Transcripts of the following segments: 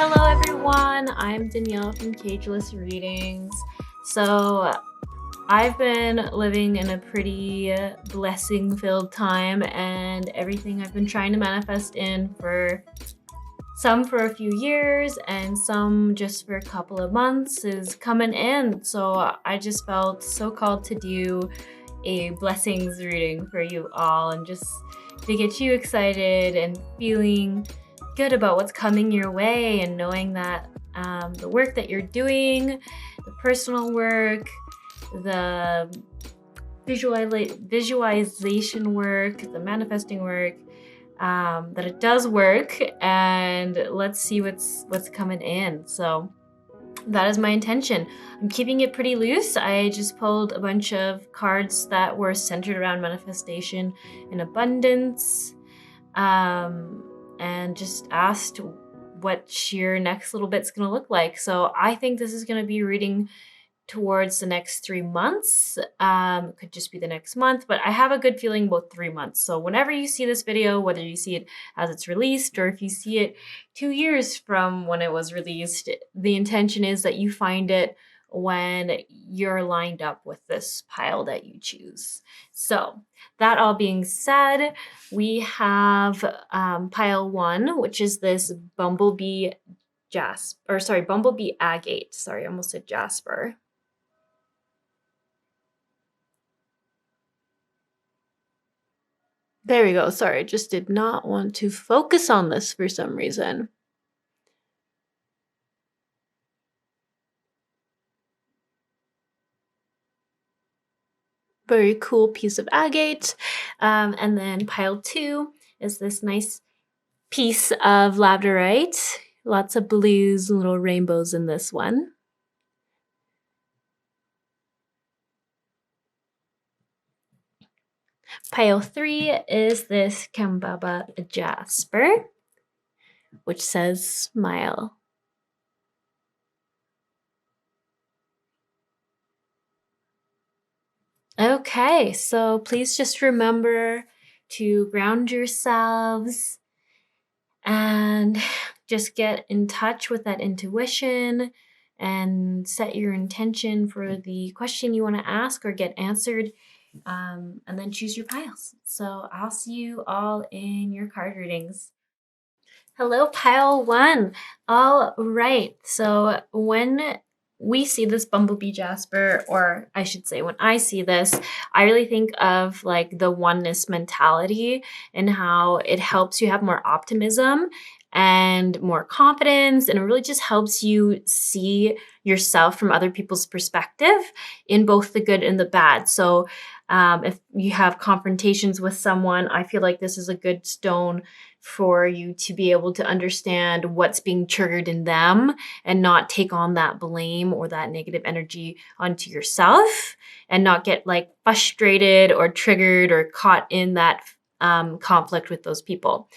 Hello everyone, I'm Danielle from Cageless Readings. So I've been living in a pretty blessing-filled time, and everything I've been trying to manifest in for a few years and some just for a couple of months is coming in. So I just felt so called to do a blessings reading for you all and just to get you excited and feeling good about what's coming your way, and knowing that the work that you're doing, the personal work, the visualization work, the manifesting work, that it does work, and let's see what's coming in. So that is my intention. I'm keeping it pretty loose. I just pulled a bunch of cards that were centered around manifestation and abundance, and just asked what your next little bit's gonna look like. So I think this is gonna be reading towards the next 3 months. Could just be the next month, but I have a good feeling about 3 months. So whenever you see this video, whether you see it as it's released or if you see it 2 years from when it was released, the intention is that you find it when you're lined up with this pile that you choose. So that all being said, we have pile 1, which is this Bumblebee Agate. Sorry, I almost said Jasper. There we go. Sorry, I just did not want to focus on this for some reason. Very cool piece of agate. And then pile 2 is this nice piece of labradorite. Lots of blues and little rainbows in this one. Pile 3 is this Kambaba jasper, which says smile. Okay, so please just remember to ground yourselves and just get in touch with that intuition and set your intention for the question you want to ask or get answered, and then choose your piles. So I'll see you all in your card readings. Hello, pile 1. All right, so when we see this Bumblebee Jasper, or I should say when I see this, I really think of like the oneness mentality and how it helps you have more optimism and more confidence, and it really just helps you see yourself from other people's perspective in both the good and the bad. So if you have confrontations with someone, I feel like this is a good stone for you to be able to understand what's being triggered in them and not take on that blame or that negative energy onto yourself, and not get like frustrated or triggered or caught in that conflict with those people.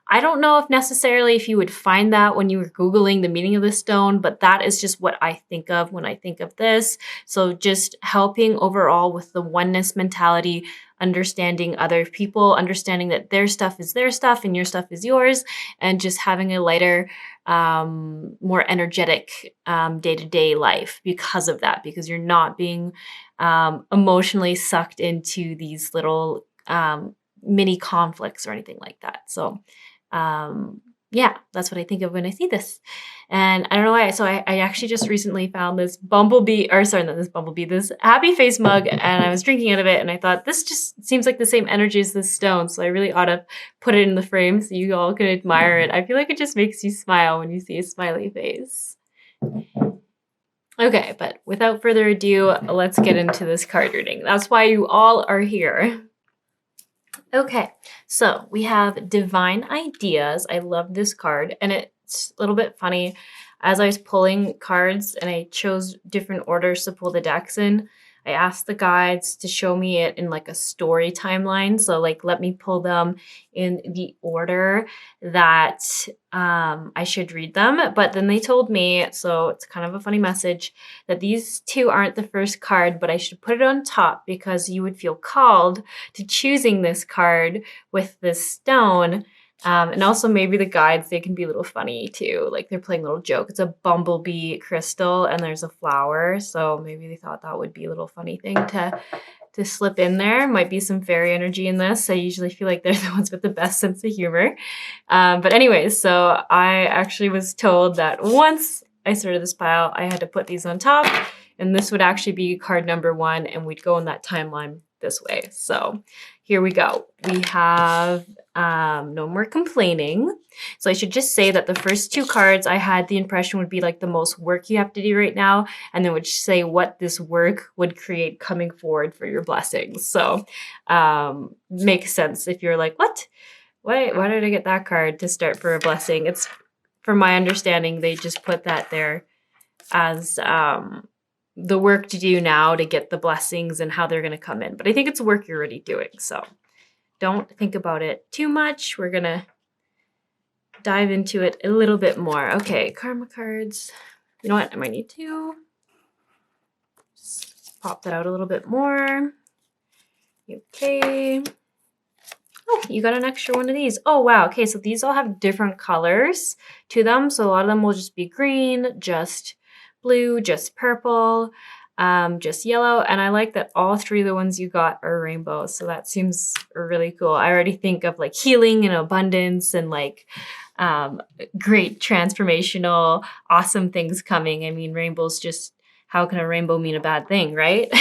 I don't know if necessarily if you would find that when you were Googling the meaning of the stone, but that is just what I think of when I think of this. So just helping overall with the oneness mentality, understanding other people, understanding that their stuff is their stuff and your stuff is yours, and just having a lighter, more energetic day-to-day life because of that, because you're not being emotionally sucked into these little mini conflicts or anything like that. So yeah, that's what I think of when I see this. And I don't know why. So I actually just recently found this this happy face mug, and I was drinking out of it, and I thought this just seems like the same energy as this stone. So I really ought to put it in the frame so you all can admire it. I feel like it just makes you smile when you see a smiley face. Okay, but without further ado, let's get into this card reading. That's why you all are here. Okay, so we have Divine Ideas. I love this card, and it's a little bit funny. As I was pulling cards and I chose different orders to pull the decks in, I asked the guides to show me it in like a story timeline. So like, let me pull them in the order that I should read them. But then they told me, so it's kind of a funny message, that these two aren't the first card, but I should put it on top because you would feel called to choosing this card with this stone And also maybe the guides, they can be a little funny too. Like they're playing a little joke. It's a bumblebee crystal and there's a flower. So maybe they thought that would be a little funny thing to slip in there. Might be some fairy energy in this. I usually feel like they're the ones with the best sense of humor. But anyways, so I actually was told that once I started this pile, I had to put these on top, and this would actually be card number 1, and we'd go in that timeline this way. So here we go. We have No More Complaining. So I should just say that the first 2 cards I had the impression would be like the most work you have to do right now, and then would say what this work would create coming forward for your blessings. So makes sense if you're like, what? Why did I get that card to start for a blessing? It's, from my understanding, they just put that there as the work to do now to get the blessings and how they're going to come in. But I think it's work you're already doing. So don't think about it too much. We're going to dive into it a little bit more. Okay, karma cards. You know what? I might need to just pop that out a little bit more. Okay. Oh, you got an extra one of these. Oh, wow. Okay, so these all have different colors to them. So a lot of them will just be green, just blue, just purple, just yellow. And I like that all 3 of the ones you got are rainbow. So that seems really cool. I already think of like healing and abundance and like great transformational, awesome things coming. I mean, rainbows just, how can a rainbow mean a bad thing, right?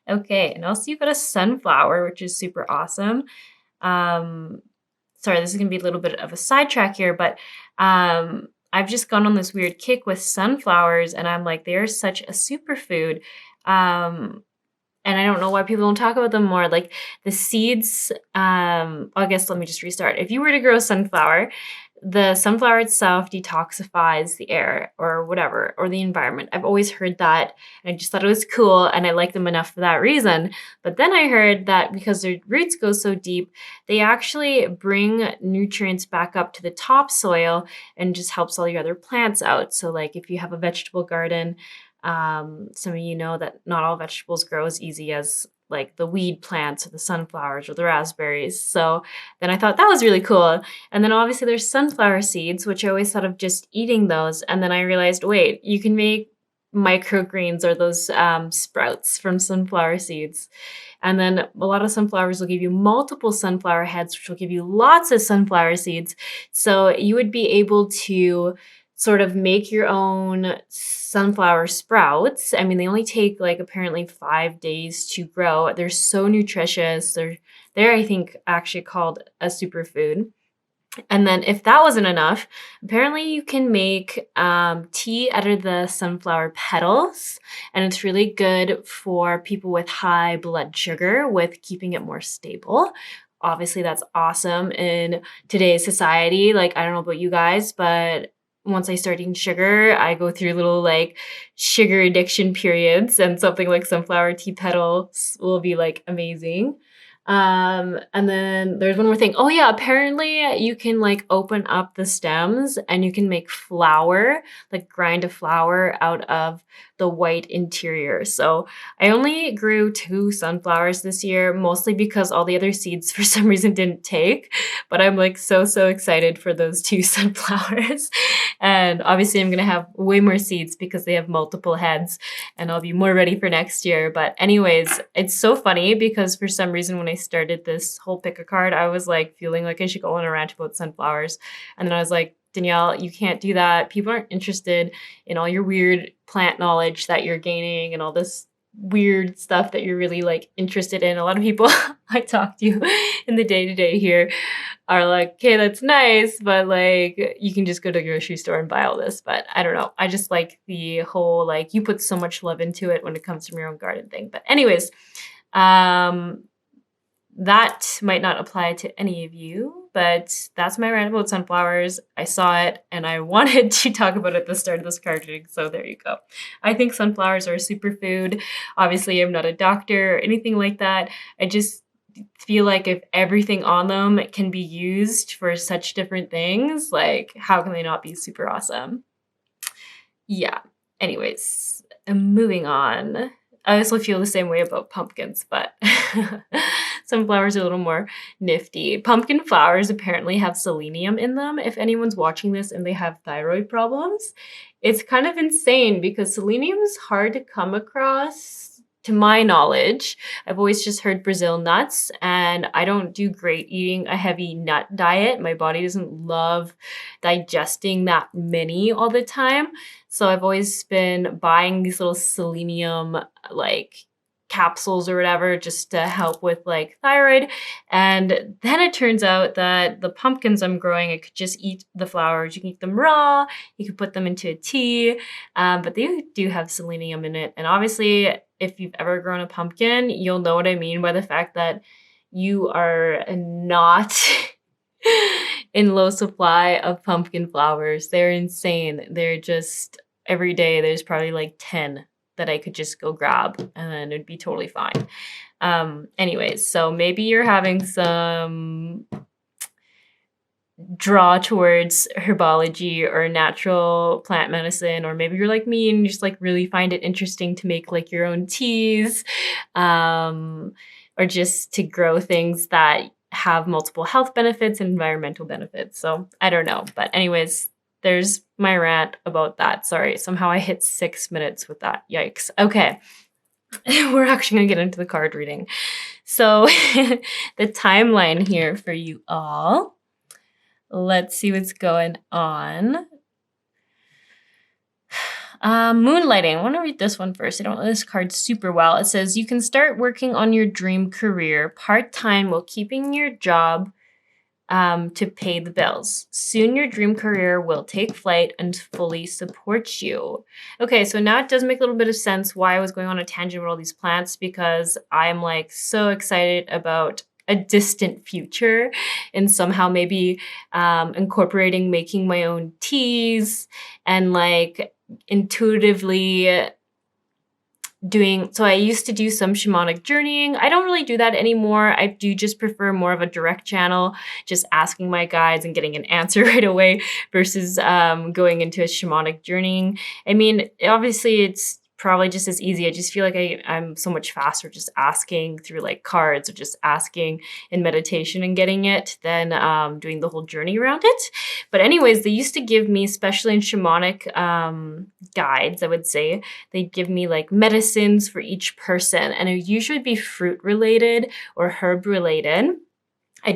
Okay, and also you've got a sunflower, which is super awesome. Sorry, this is gonna be a little bit of a sidetrack here, but I've just gone on this weird kick with sunflowers, and I'm like, they're such a superfood. And I don't know why people don't talk about them more. Like the seeds, I guess let me just restart. If you were to grow a sunflower, the sunflower itself detoxifies the air or whatever, or the environment. I've always heard that, and I just thought it was cool, and I like them enough for that reason. But then I heard that because their roots go so deep, they actually bring nutrients back up to the topsoil and just helps all your other plants out. So like if you have a vegetable garden, some of you know that not all vegetables grow as easy as like the weed plants or the sunflowers or the raspberries. So then I thought that was really cool. And then obviously there's sunflower seeds, which I always thought of just eating those. And then I realized, wait, you can make microgreens or those sprouts from sunflower seeds. And then a lot of sunflowers will give you multiple sunflower heads, which will give you lots of sunflower seeds. So you would be able to sort of make your own sunflower sprouts. I mean, they only take like apparently 5 days to grow. They're so nutritious. They're I think actually called a superfood. And then if that wasn't enough, apparently you can make tea out of the sunflower petals. And it's really good for people with high blood sugar with keeping it more stable. Obviously, that's awesome in today's society. Like, I don't know about you guys, but once I start eating sugar, I go through little like sugar addiction periods, and something like sunflower tea petals will be like amazing. And then there's one more thing. Oh yeah, apparently you can like open up the stems and you can make flour, like grind a flour out of the white interior. So I only grew 2 sunflowers this year, mostly because all the other seeds for some reason didn't take, but I'm like so excited for those 2 sunflowers. And obviously I'm going to have way more seeds because they have multiple heads, and I'll be more ready for next year. But anyways, it's so funny because for some reason when I started this whole pick a card, I was like feeling like I should go on a rant about sunflowers. And then I was like, Danielle, you can't do that. People aren't interested in all your weird plant knowledge that you're gaining and all this weird stuff that you're really like interested in. A lot of people I talk to in the day-to-day here are like, okay, that's nice, but like you can just go to the grocery store and buy all this. But I don't know. I just like the whole like you put so much love into it when it comes from your own garden thing. But anyways, that might not apply to any of you, but that's my rant about sunflowers. I saw it and I wanted to talk about it at the start of this card reading, so there you go. I think sunflowers are a superfood. Obviously, I'm not a doctor or anything like that. I just feel like if everything on them can be used for such different things, like how can they not be super awesome? Yeah. Anyways, moving on. I also feel the same way about pumpkins, but Sunflowers are a little more nifty. Pumpkin flowers apparently have selenium in them. If anyone's watching this and they have thyroid problems, it's kind of insane because selenium is hard to come across, to my knowledge. I've always just heard Brazil nuts, and I don't do great eating a heavy nut diet. My body doesn't love digesting that many all the time. So I've always been buying these little selenium like capsules or whatever just to help with like thyroid. And then it turns out that the pumpkins I'm growing, I could just eat the flowers. You can eat them raw, you could put them into a tea, but they do have selenium in it. And obviously, if you've ever grown a pumpkin, you'll know what I mean by the fact that you are not in low supply of pumpkin flowers. They're insane. They're just every day there's probably like 10 that I could just go grab and then it'd be totally fine. Anyways, so maybe you're having some draw towards herbology or natural plant medicine, or maybe you're like me and you just like really find it interesting to make like your own teas, or just to grow things that have multiple health benefits and environmental benefits. So I don't know. But anyways, there's my rant about that. Sorry, somehow I hit 6 minutes with that. Yikes. Okay. We're actually going to get into the card reading. So the timeline here for you all. Let's see what's going on. Moonlighting. I want to read this one first. I don't know this card super well. It says, you can start working on your dream career part-time while keeping your job to pay the bills. Soon your dream career will take flight and fully support you. Okay, so now it does make a little bit of sense why I was going on a tangent with all these plants, because I'm like so excited about a distant future and somehow maybe incorporating making my own teas and like intuitively doing. So I used to do some shamanic journeying. I don't really do that anymore. I do just prefer more of a direct channel, just asking my guides and getting an answer right away versus going into a shamanic journeying. I mean, obviously it's probably just as easy. I just feel like I'm so much faster just asking through like cards or just asking in meditation and getting it than doing the whole journey around it. But anyways, they used to give me, especially in shamanic guides, I would say, they'd give me like medicines for each person, and it would usually be fruit related or herb related.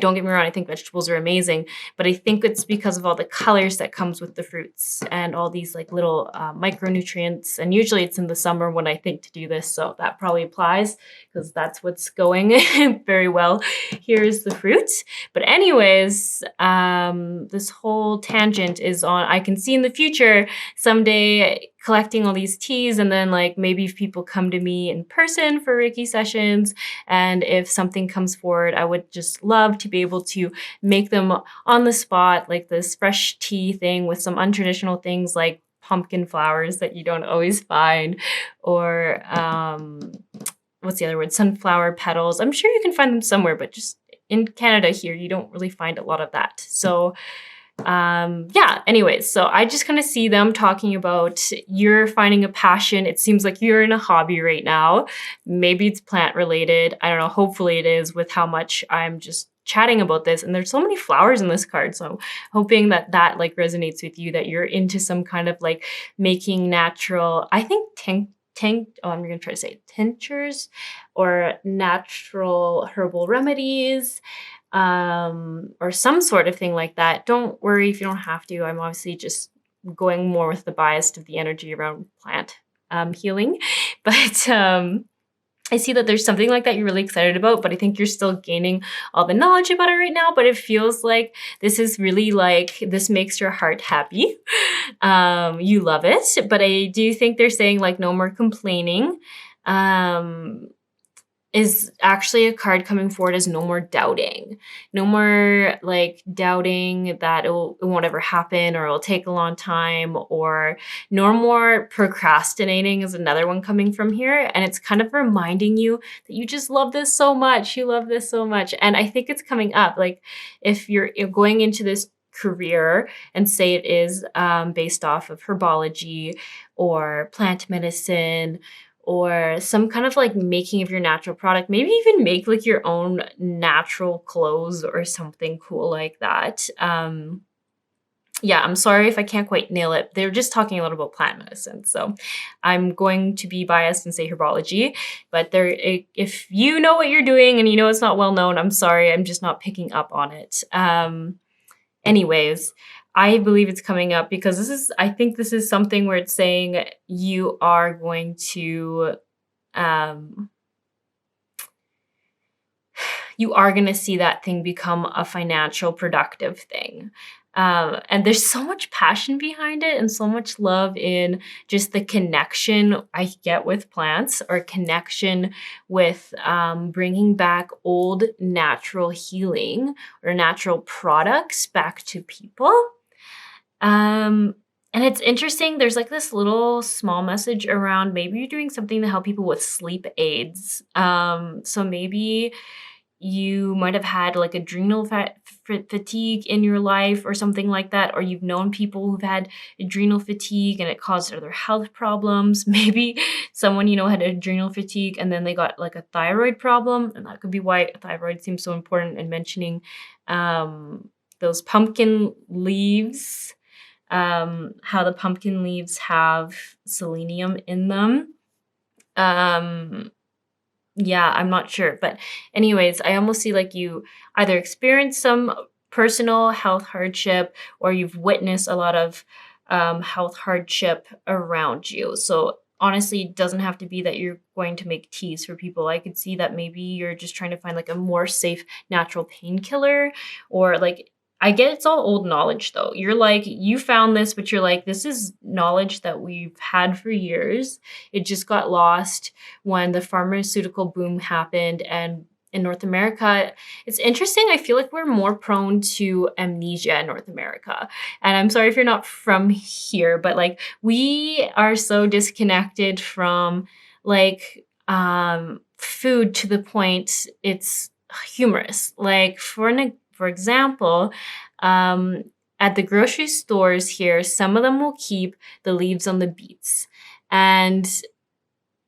Don't get me wrong, I think vegetables are amazing, but I think it's because of all the colors that comes with the fruits and all these like little micronutrients. And usually it's in the summer when I think to do this, so that probably applies because that's what's going very well. Here's the fruits. But anyways, this whole tangent is on, I can see in the future someday collecting all these teas, and then like maybe if people come to me in person for Reiki sessions, and if something comes forward, I would just love to be able to make them on the spot, like this fresh tea thing with some untraditional things like pumpkin flowers that you don't always find, or what's the other word? Sunflower petals. I'm sure you can find them somewhere, but just in Canada here, you don't really find a lot of that. So yeah, anyways, so I just kind of see them talking about you're finding a passion. It seems like you're in a hobby right now. Maybe it's plant related. I don't know. Hopefully it is, with how much I'm just chatting about this. And there's so many flowers in this card. So I'm hoping that that like resonates with you, that you're into some kind of like making natural, I think I'm going to try to say tinctures or natural herbal remedies, or some sort of thing like that. Don't worry if you don't have to. I'm obviously just going more with the bias of the energy around plant healing. But I see that there's something like that you're really excited about, but I think you're still gaining all the knowledge about it right now. But it feels like this is really like, this makes your heart happy. You love it. But I do think they're saying like no more complaining. Is actually a card coming forward as no more doubting. No more like doubting that it won't ever happen, or it'll take a long time, or no more procrastinating is another one coming from here. And it's kind of reminding you that you just love this so much. You love this so much. And I think it's coming up. Like if you're going into this career and say it is based off of herbology or plant medicine, or some kind of like making of your natural product. Maybe even make like your own natural clothes or something cool like that. Yeah, I'm sorry if I can't quite nail it. They're just talking a lot about plant medicine. So I'm going to be biased and say herbology, but if you know what you're doing and you know it's not well known, I'm sorry, I'm just not picking up on it. Anyways, I believe it's coming up because I think this is something where it's saying you are going to, see that thing become a financial productive thing. And there's so much passion behind it and so much love in just the connection I get with plants, or connection with bringing back old natural healing or natural products back to people. And it's interesting. There's like this little small message around maybe you're doing something to help people with sleep aids. So maybe you might have had like adrenal fatigue in your life or something like that, or you've known people who've had adrenal fatigue and it caused other health problems. Maybe someone had adrenal fatigue and then they got like a thyroid problem, and that could be why thyroid seems so important. And mentioning those pumpkin leaves, how the pumpkin leaves have selenium in them. Yeah, I'm not sure. But anyways, I almost see like you either experienced some personal health hardship or you've witnessed a lot of health hardship around you. So honestly, it doesn't have to be that you're going to make teas for people. I could see that maybe you're just trying to find like a more safe natural painkiller, or like, I get it's all old knowledge though. You're like, you found this, but you're like, this is knowledge that we've had for years. It just got lost when the pharmaceutical boom happened. And in North America, it's interesting. I feel like we're more prone to amnesia in North America. And I'm sorry if you're not from here, but like, we are so disconnected from like food to the point it's humorous. Like for example, at the grocery stores here, some of them will keep the leaves on the beets. And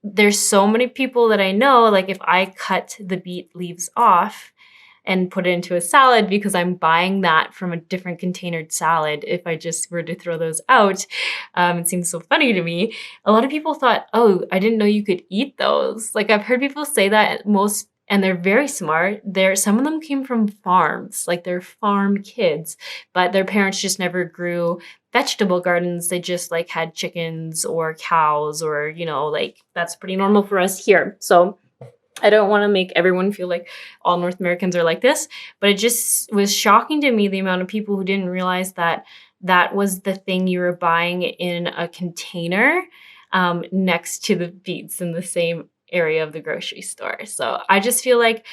there's so many people that I know, like if I cut the beet leaves off and put it into a salad, because I'm buying that from a different containered salad, if I just were to throw those out, it seems so funny to me. A lot of people thought, oh, I didn't know you could eat those. Like I've heard people say that and they're very smart. Some of them came from farms, like they're farm kids, but their parents just never grew vegetable gardens. They just like had chickens or cows, or, like that's pretty normal for us here. So I don't want to make everyone feel like all North Americans are like this, but it just was shocking to me the amount of people who didn't realize that that was the thing you were buying in a container next to the beets in the same area of the grocery store. So I just feel like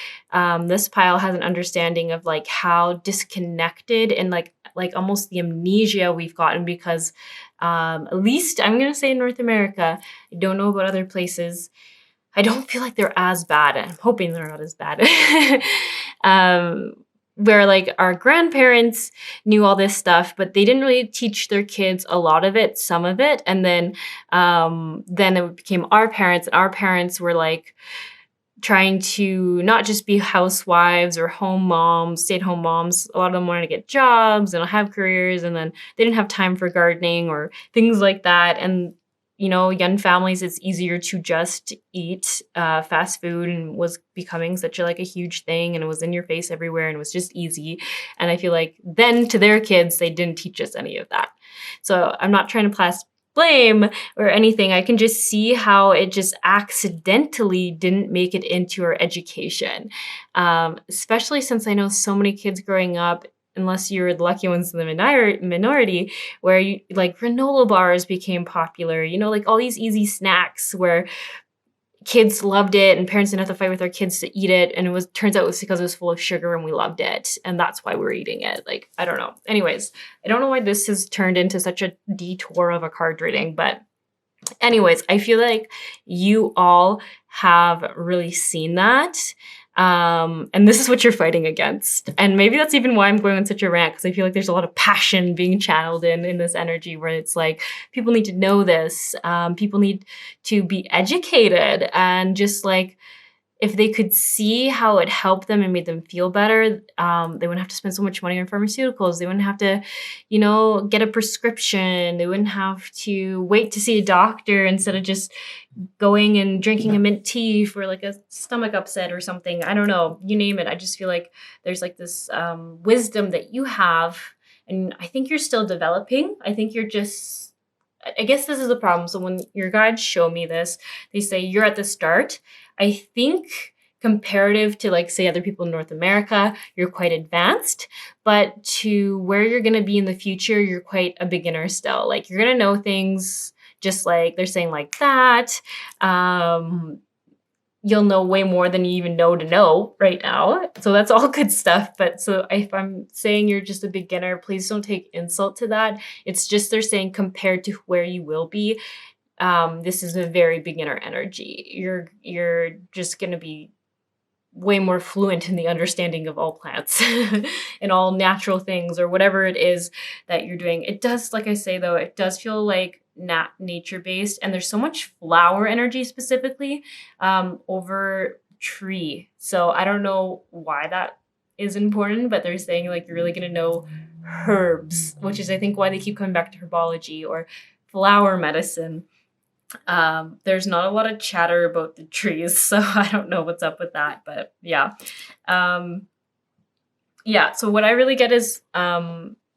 this pile has an understanding of like how disconnected and like almost the amnesia we've gotten, because at least I'm going to say in North America, I don't know about other places, I don't feel like they're as bad. I'm hoping they're not as bad. Where like our grandparents knew all this stuff, but they didn't really teach their kids a lot of it, some of it. And then it became our parents, and our parents were like trying to not just be housewives or home moms, stay-at-home moms. A lot of them wanted to get jobs and have careers, and then they didn't have time for gardening or things like that. And young families, it's easier to just eat fast food, and was becoming such a huge thing, and it was in your face everywhere, and it was just easy. And I feel like then to their kids, they didn't teach us any of that. So I'm not trying to pass blame or anything. I can just see how it just accidentally didn't make it into our education, especially since I know so many kids growing up, unless you're the lucky ones in the minority, where like granola bars became popular, like all these easy snacks where kids loved it and parents didn't have to fight with their kids to eat it. And turns out it was because it was full of sugar and we loved it. And that's why we're eating it. Like, I don't know. Anyways, I don't know why this has turned into such a detour of a card reading, but anyways, I feel like you all have really seen that. And this is what you're fighting against. And maybe that's even why I'm going on such a rant, because I feel like there's a lot of passion being channeled in this energy where it's like people need to know this. People need to be educated, and just like if they could see how it helped them and made them feel better, they wouldn't have to spend so much money on pharmaceuticals. They wouldn't have to, get a prescription. They wouldn't have to wait to see a doctor instead of just going and drinking a mint tea for like a stomach upset or something. I don't know, you name it. I just feel like there's like this wisdom that you have, and I think you're still developing. I think you're just, I guess this is the problem. So when your guides show me this, they say you're at the start. I think comparative to like say other people in North America, you're quite advanced, but to where you're going to be in the future, you're quite a beginner still. Like you're going to know things just like they're saying like that. You'll know way more than you even know to know right now. So that's all good stuff. But so if I'm saying you're just a beginner, please don't take insult to that. It's just they're saying compared to where you will be, this is a very beginner energy. You're just going to be way more fluent in the understanding of all plants and all natural things or whatever it is that you're doing. It does, like I say though, it does feel like nature based, and there's so much flower energy specifically over tree. So I don't know why that is important, but they're saying like you're really going to know herbs, which is I think why they keep coming back to herbology or flower medicine. There's not a lot of chatter about the trees, so I don't know what's up with that, but yeah. So what I really get is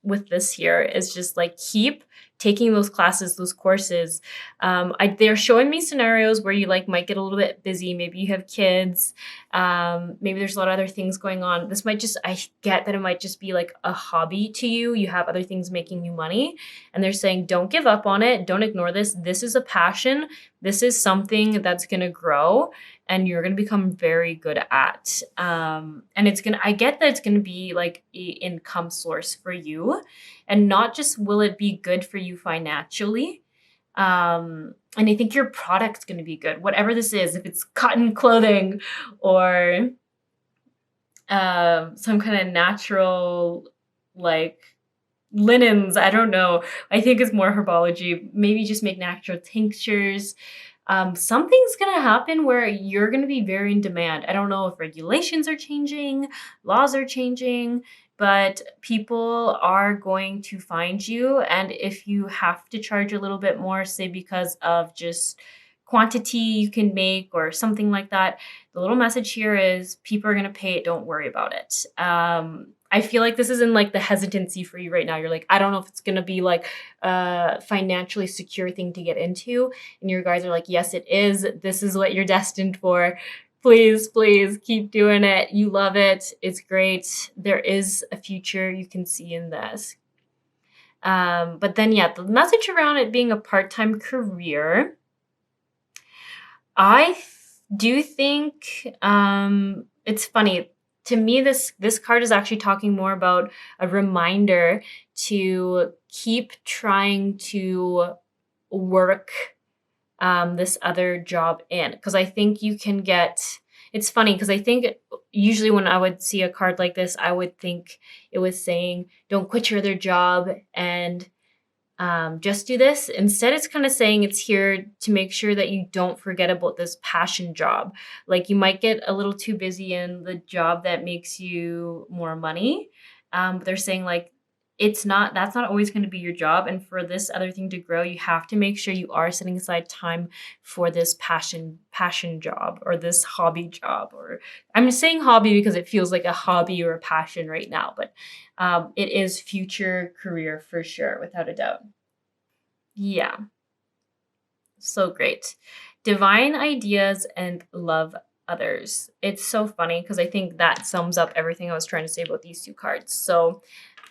with this here is just like keep taking those classes, those courses. They're showing me scenarios where you like might get a little bit busy. Maybe you have kids. Maybe there's a lot of other things going on. This might just, I get that it might just be like a hobby to you. You have other things making you money, and they're saying, don't give up on it. Don't ignore this. This is a passion. This is something that's going to grow and you're going to become very good at. And I get that it's going to be like an income source for you, and not just will it be good for you financially. And I think your product's going to be good, whatever this is, if it's cotton clothing or some kind of natural, like linens. I don't know. I think it's more herbology. Maybe just make natural tinctures. Something's going to happen where you're going to be very in demand. I don't know if regulations are changing, laws are changing, but people are going to find you. And if you have to charge a little bit more, say because of just quantity you can make or something like that, the little message here is people are going to pay it. Don't worry about it. I feel like this is in like the hesitancy for you right now. You're like, I don't know if it's going to be like a financially secure thing to get into. And your guys are like, yes, it is. This is what you're destined for. Please, please keep doing it. You love it. It's great. There is a future you can see in this. But then, yeah, the message around it being a part-time career, I do think it's funny. To me, this card is actually talking more about a reminder to keep trying to work this other job in. Because I think you can get, it's funny because I think usually when I would see a card like this, I would think it was saying, don't quit your other job and just do this. Instead, it's kind of saying it's here to make sure that you don't forget about this passion job. Like you might get a little too busy in the job that makes you more money. But they're saying like, that's not always going to be your job. And for this other thing to grow, you have to make sure you are setting aside time for this passion job or this hobby job. Or I'm just saying hobby because it feels like a hobby or a passion right now, but it is future career for sure, without a doubt. Yeah. So great. Divine ideas and love others. It's so funny because I think that sums up everything I was trying to say about these two cards. So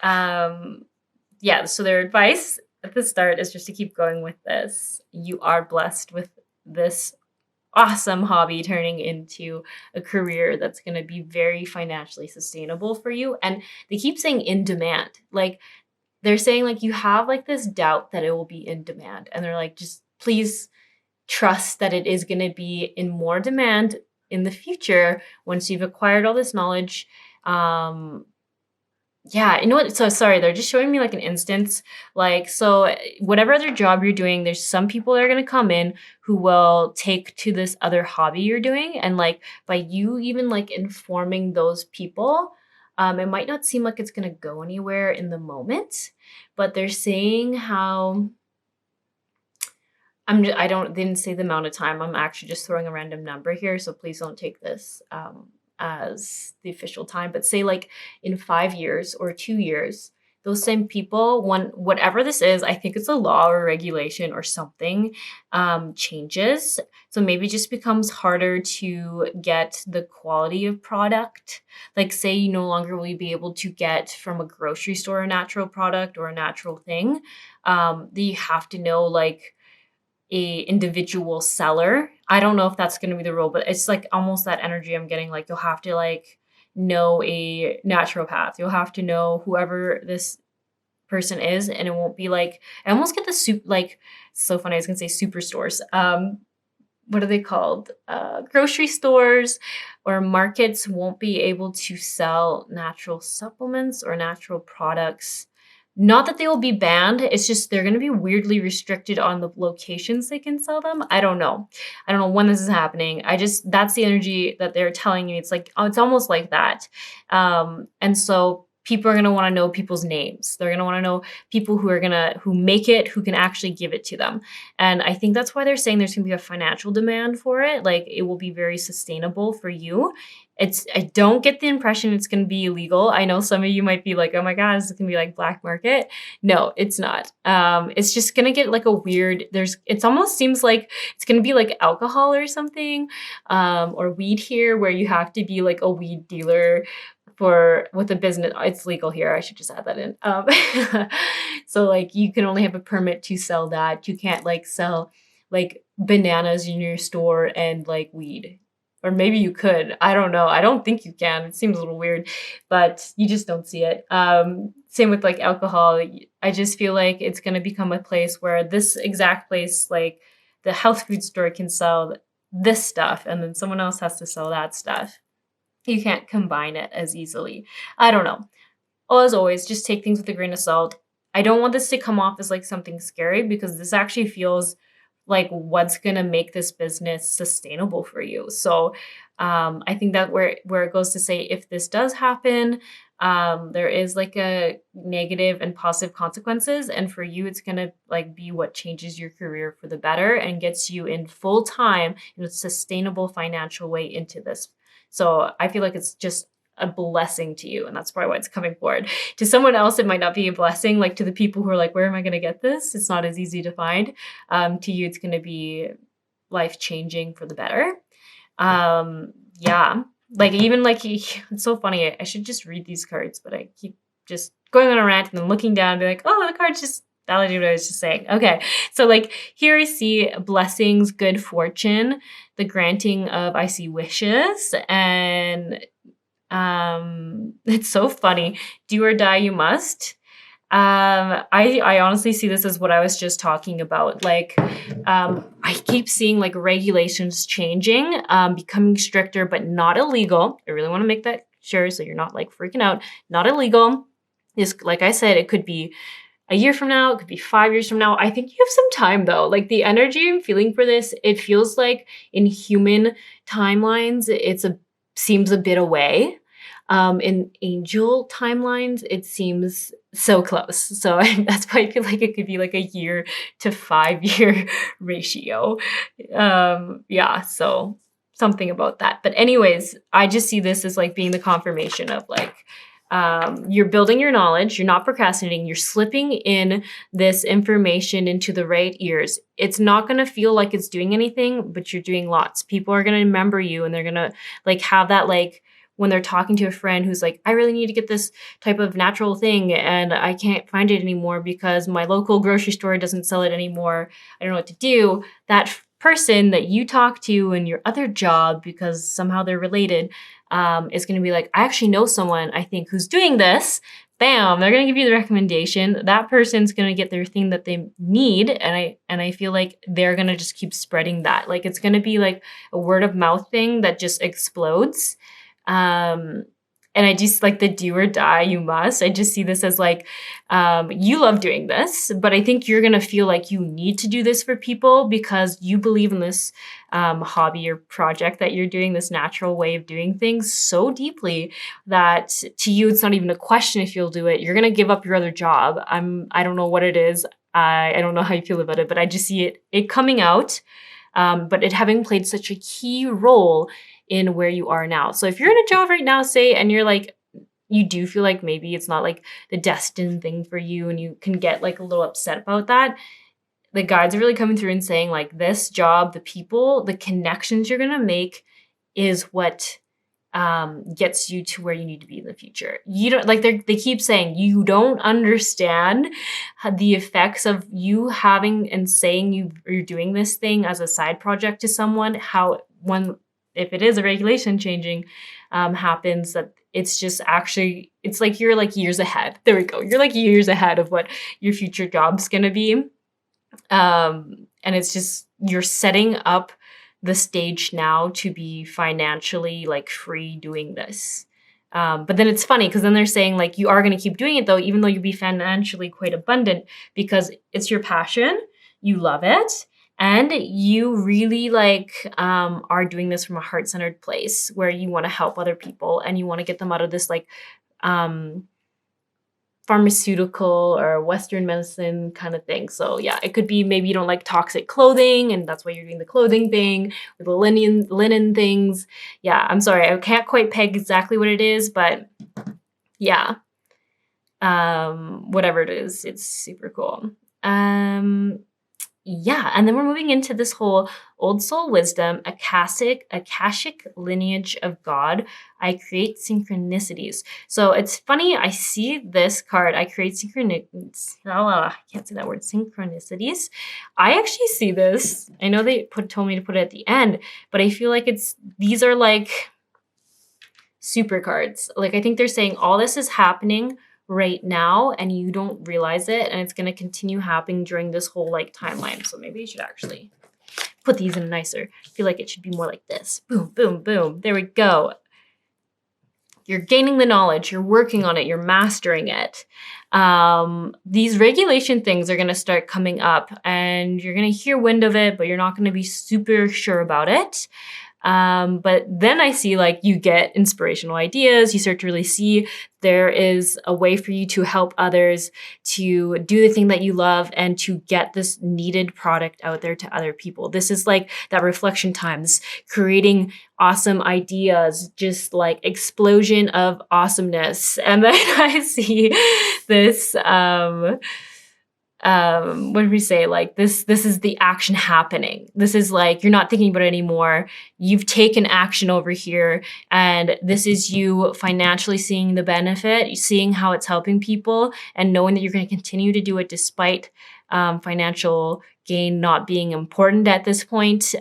so their advice at the start is just to keep going with this. You are blessed with this awesome hobby turning into a career that's going to be very financially sustainable for you. And they keep saying in demand. Like they're saying like you have like this doubt that it will be in demand. And they're like, just please trust that it is going to be in more demand in the future, once you've acquired all this knowledge, yeah, you know what? So sorry, they're just showing me like an instance. Like, so whatever other job you're doing, there's some people that are going to come in who will take to this other hobby you're doing. And like by you even like informing those people, it might not seem like it's going to go anywhere in the moment, but they're saying how I don't didn't say the amount of time. I'm actually just throwing a random number here, so please don't take this as the official time. But say like in 5 years or 2 years, those same people, whatever this is, I think it's a law or regulation or something, changes. So maybe it just becomes harder to get the quality of product. Like say you no longer will be able to get from a grocery store a natural product or a natural thing. That you have to know like a individual seller. I don't know if that's going to be the rule, but it's like almost that energy I'm getting. Like you'll have to like know a naturopath. You'll have to know whoever this person is, and it won't be like I almost get the soup like so funny. I was gonna say superstores. What are they called? Grocery stores or markets won't be able to sell natural supplements or natural products. Not that they will be banned, it's just they're going to be weirdly restricted on the locations they can sell them. I don't know. I don't know when this is happening. That's the energy that they're telling me. It's like, oh, it's almost like that. And so people are going to want to know people's names. They're going to want to know people who make it, who can actually give it to them. And I think that's why they're saying there's going to be a financial demand for it. Like it will be very sustainable for you. I don't get the impression it's going to be illegal. I know some of you might be like, oh my God, is it going to be like black market? No, it's not. It's just going to get like a weird, it almost seems like it's going to be like alcohol or something, or weed here where you have to be like a weed dealer with a business. It's legal here. I should just add that in. So like you can only have a permit to sell that. You can't like sell like bananas in your store and like weed. Or maybe you could. I don't know. I don't think you can. It seems a little weird, but you just don't see it. Same with like alcohol. I just feel like it's going to become a place where this exact place, like the health food store can sell this stuff and then someone else has to sell that stuff. You can't combine it as easily. I don't know. As always, just take things with a grain of salt. I don't want this to come off as like something scary because this actually feels like what's going to make this business sustainable for you. So I think that where it goes to say, if this does happen, there is like a negative and positive consequences. And for you, it's going to like be what changes your career for the better and gets you in full time in a sustainable financial way into this. So I feel like it's just a blessing to you. And that's probably why it's coming forward. To someone else, it might not be a blessing. Like to the people who are like, where am I going to get this? It's not as easy to find. To you, it's going to be life-changing for the better. Yeah. Like even like, it's so funny. I should just read these cards, but I keep just going on a rant and then looking down and be like, oh, the cards just validated what I was just saying. Okay. So like here I see blessings, good fortune, the granting of, I see wishes, and it's so funny. Do or die you must. I honestly see this as what I was just talking about. Like, I keep seeing like regulations changing, becoming stricter, but not illegal. I really want to make that sure so you're not like freaking out. Not illegal. Like I said, it could be a year from now, it could be 5 years from now. I think you have some time though. Like the energy I'm feeling for this, it feels like in human timelines, seems a bit away. In angel timelines, it seems so close. So that's why I feel like it could be like a year to 5 year ratio. Yeah, so something about that. But anyways, I just see this as like being the confirmation of like, you're building your knowledge, you're not procrastinating, you're slipping in this information into the right ears. It's not going to feel like it's doing anything, but you're doing lots. People are going to remember you and they're going to like have that like when they're talking to a friend who's like, I really need to get this type of natural thing and I can't find it anymore because my local grocery store doesn't sell it anymore. I don't know what to do. That person that you talk to in your other job, because somehow they're related, is going to be like, I actually know someone I think who's doing this, bam, they're going to give you the recommendation. That person's going to get their thing that they need. And I feel like they're going to just keep spreading that. Like it's going to be like a word of mouth thing that just explodes. And I just like the do or die, you must. I just see this as like, you love doing this, but I think you're going to feel like you need to do this for people because you believe in this hobby or project that you're doing, this natural way of doing things so deeply that to you, it's not even a question if you'll do it. You're going to give up your other job. I don't know what it is. I don't know how you feel about it, but I just see it coming out. But it having played such a key role in where you are now. So if you're in a job right now, say, and you're like, you do feel like maybe it's not like the destined thing for you and you can get like a little upset about that, the guides are really coming through and saying like this job, the people, the connections you're going to make is what gets you to where you need to be in the future. You don't like they keep saying you don't understand the effects of you having and saying you're doing this thing as a side project to someone, how when if it is a regulation changing happens, that it's just actually, it's like you're like years ahead. There we go. You're like years ahead of what your future job's going to be. And it's just, you're setting up the stage now to be financially like free doing this. But then it's funny because then they're saying like you are going to keep doing it though, even though you'll be financially quite abundant because it's your passion, you love it, and you really like are doing this from a heart-centered place where you want to help other people and you want to get them out of this like pharmaceutical or Western medicine kind of thing. So yeah, it could be maybe you don't like toxic clothing and that's why you're doing the clothing thing or the linen things. Yeah, I'm sorry, I can't quite peg exactly what it is, but yeah, whatever it is, it's super cool. Yeah, and then we're moving into this whole old soul wisdom, Akashic lineage of God. I create synchronicities. So it's funny, I see this card, I create synchronicities. I can't say that word, synchronicities. I actually see this. I know they told me to put it at the end, but I feel like these are like super cards. Like I think they're saying all this is happening right now and you don't realize it and it's going to continue happening during this whole like timeline. So maybe you should actually put these in nicer. I feel like it should be more like this. Boom, boom, boom. There we go. You're gaining the knowledge, you're working on it, you're mastering it. These regulation things are going to start coming up and you're going to hear wind of it, but you're not going to be super sure about it. But then I see like you get inspirational ideas. You start to really see there is a way for you to help others to do the thing that you love and to get this needed product out there to other people. This is like that reflection time, this creating awesome ideas, just like explosion of awesomeness. And then I see this, what did we say? Like this is the action happening. This is like, you're not thinking about it anymore. You've taken action over here. And this is you financially seeing the benefit, seeing how it's helping people and knowing that you're going to continue to do it despite financial gain not being important at this point,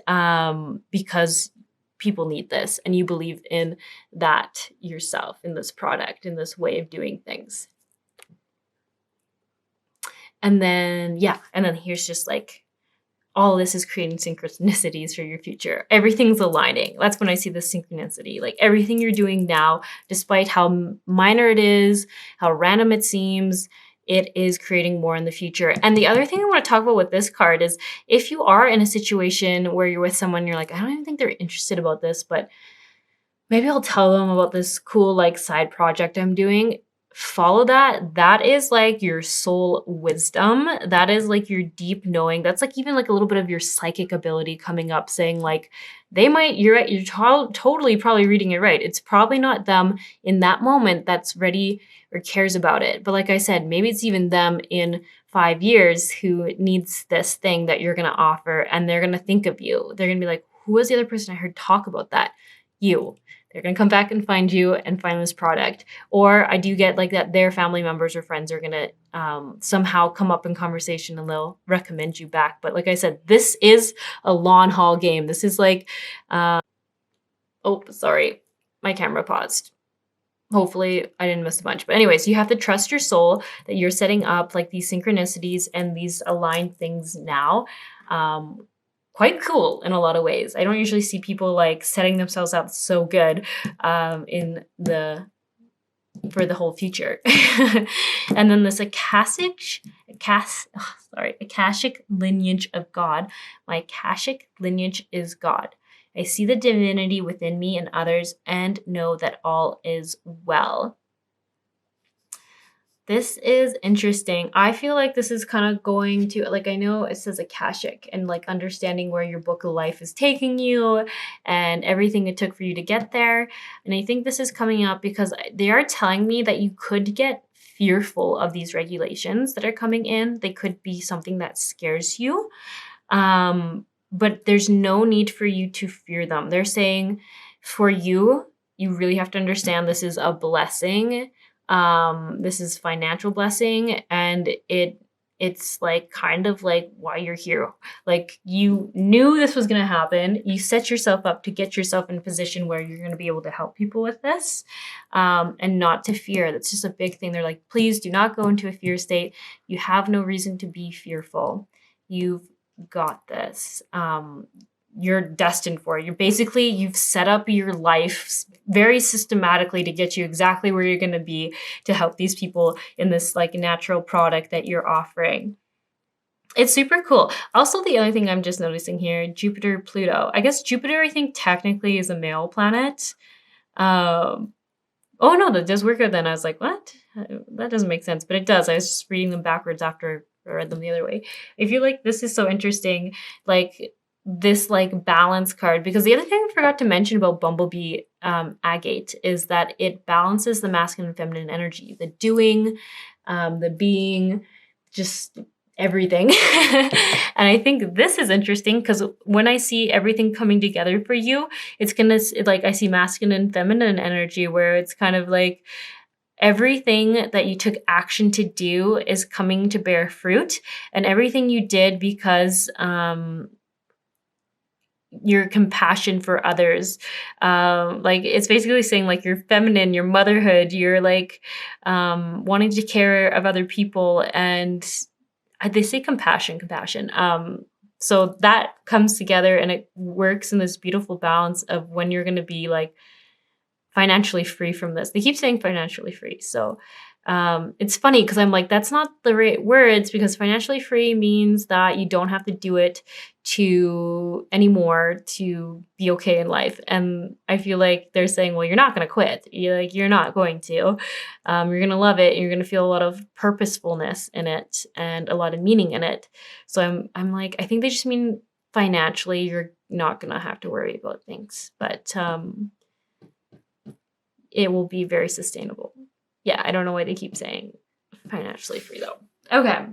because people need this and you believe in that yourself, in this product, in this way of doing things. And then, yeah, and then here's just like, all this is creating synchronicities for your future. Everything's aligning. That's when I see the synchronicity. Like everything you're doing now, despite how minor it is, how random it seems, it is creating more in the future. And the other thing I want to talk about with this card is if you are in a situation where you're with someone, you're like, I don't even think they're interested about this, but maybe I'll tell them about this cool like side project I'm doing. Follow that. That is like your soul wisdom. That is like your deep knowing. That's like even like a little bit of your psychic ability coming up saying like you're totally probably reading it right. It's probably not them in that moment that's ready or cares about it. But like I said, maybe it's even them in 5 years who needs this thing that you're going to offer and they're going to think of you. They're going to be like, who was the other person I heard talk about that? You. They're going to come back and find you and find this product. Or I do get like that their family members or friends are going to somehow come up in conversation and they'll recommend you back. But like I said, this is a long haul game. This is like, oh, sorry, my camera paused. Hopefully I didn't miss a bunch. But anyways, you have to trust your soul that you're setting up like these synchronicities and these aligned things now. Quite cool in a lot of ways. I don't usually see people like setting themselves up so good in the for the whole future. And then this Akashic lineage of God. My Akashic lineage is God. I see the divinity within me and others and know that all is well. This is interesting. I feel like this is kind of going to, like, I know it says Akashic and like understanding where your book of life is taking you and everything it took for you to get there. And I think this is coming up because they are telling me that you could get fearful of these regulations that are coming in. They could be something that scares you. But there's no need for you to fear them. They're saying for you, you really have to understand this is a blessing. This is financial blessing, and it's like kind of like why you're here. Like you knew this was going to happen. You set yourself up to get yourself in a position where you're going to be able to help people with this, and not to fear. That's just a big thing. They're like, please do not go into a fear state. You have no reason to be fearful. You've got this. You're destined for it. You've set up your life very systematically to get you exactly where you're going to be to help these people in this like natural product that you're offering. It's super cool. Also, the other thing I'm just noticing here, Jupiter, Pluto. I guess Jupiter, I think technically is a male planet. Oh no, that does work out then. I was like, what? That doesn't make sense, but it does. I was just reading them backwards after I read them the other way. I feel like this is so interesting. Like this like balance card, because the other thing I forgot to mention about Bumblebee Agate is that it balances the masculine and feminine energy, the doing, the being, just everything. And I think this is interesting because when I see everything coming together for you, it's gonna like I see masculine and feminine energy where it's kind of like everything that you took action to do is coming to bear fruit, and everything you did because your compassion for others, like it's basically saying like you're feminine, your motherhood, you're like wanting to care of other people, and they say compassion. So that comes together and it works in this beautiful balance of when you're going to be like financially free from this. They keep saying financially free. So it's funny because I'm like, that's not the right words, because financially free means that you don't have to do it anymore to be okay in life. And I feel like they're saying, well, you're not going to quit. You're not going to. You're going to love it. You're going to feel a lot of purposefulness in it and a lot of meaning in it. So I'm like, I think they just mean financially, you're not going to have to worry about things. But it will be very sustainable. Yeah, I don't know why they keep saying financially free though. Okay.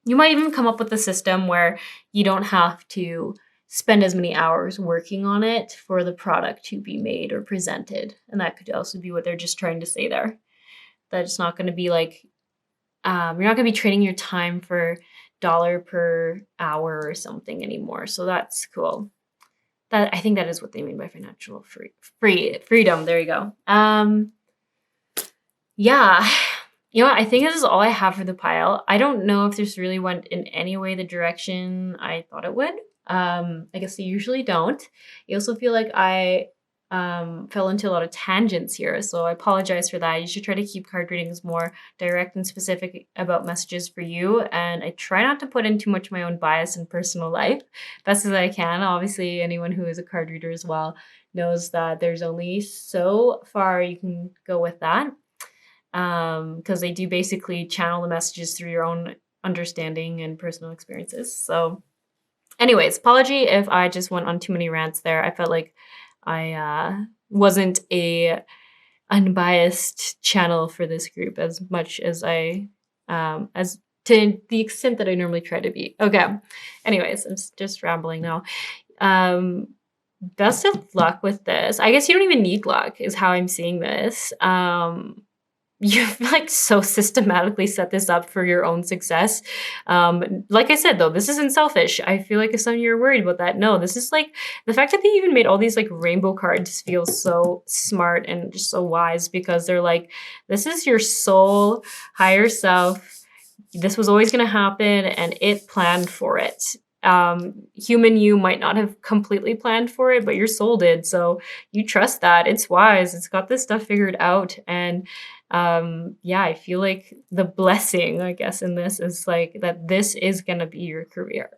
You might even come up with a system where you don't have to spend as many hours working on it for the product to be made or presented. And that could also be what they're just trying to say there. That it's not going to be like, you're not going to be trading your time for dollar per hour or something anymore. So that's cool. I think that is what they mean by financial freedom. There you go. Yeah. You know what? I think this is all I have for the pile. I don't know if this really went in any way the direction I thought it would. I guess they usually don't. I also feel like I fell into a lot of tangents here, so I apologize for that. You should try to keep card readings more direct and specific about messages for you, and I try not to put in too much of my own bias and personal life, best as I can. Obviously, anyone who is a card reader as well knows that there's only so far you can go with that, because they do basically channel the messages through your own understanding and personal experiences. So anyways, apology if I just went on too many rants there. I felt like I wasn't a unbiased channel for this group as much as as to the extent that I normally try to be. Okay. Anyways, I'm just rambling now. Best of luck with this. I guess you don't even need luck is how I'm seeing this. you've like so systematically set this up for your own success. Like I said, though, this isn't selfish. I feel like if some of you are worried about that, no, this is like the fact that they even made all these like rainbow cards feels so smart and just so wise, because they're like, this is your soul, higher self. This was always going to happen and it planned for it. Human you might not have completely planned for it, but your soul did. So you trust that. It's wise. It's got this stuff figured out. And yeah, I feel like the blessing, I guess, in this is like that this is going to be your career.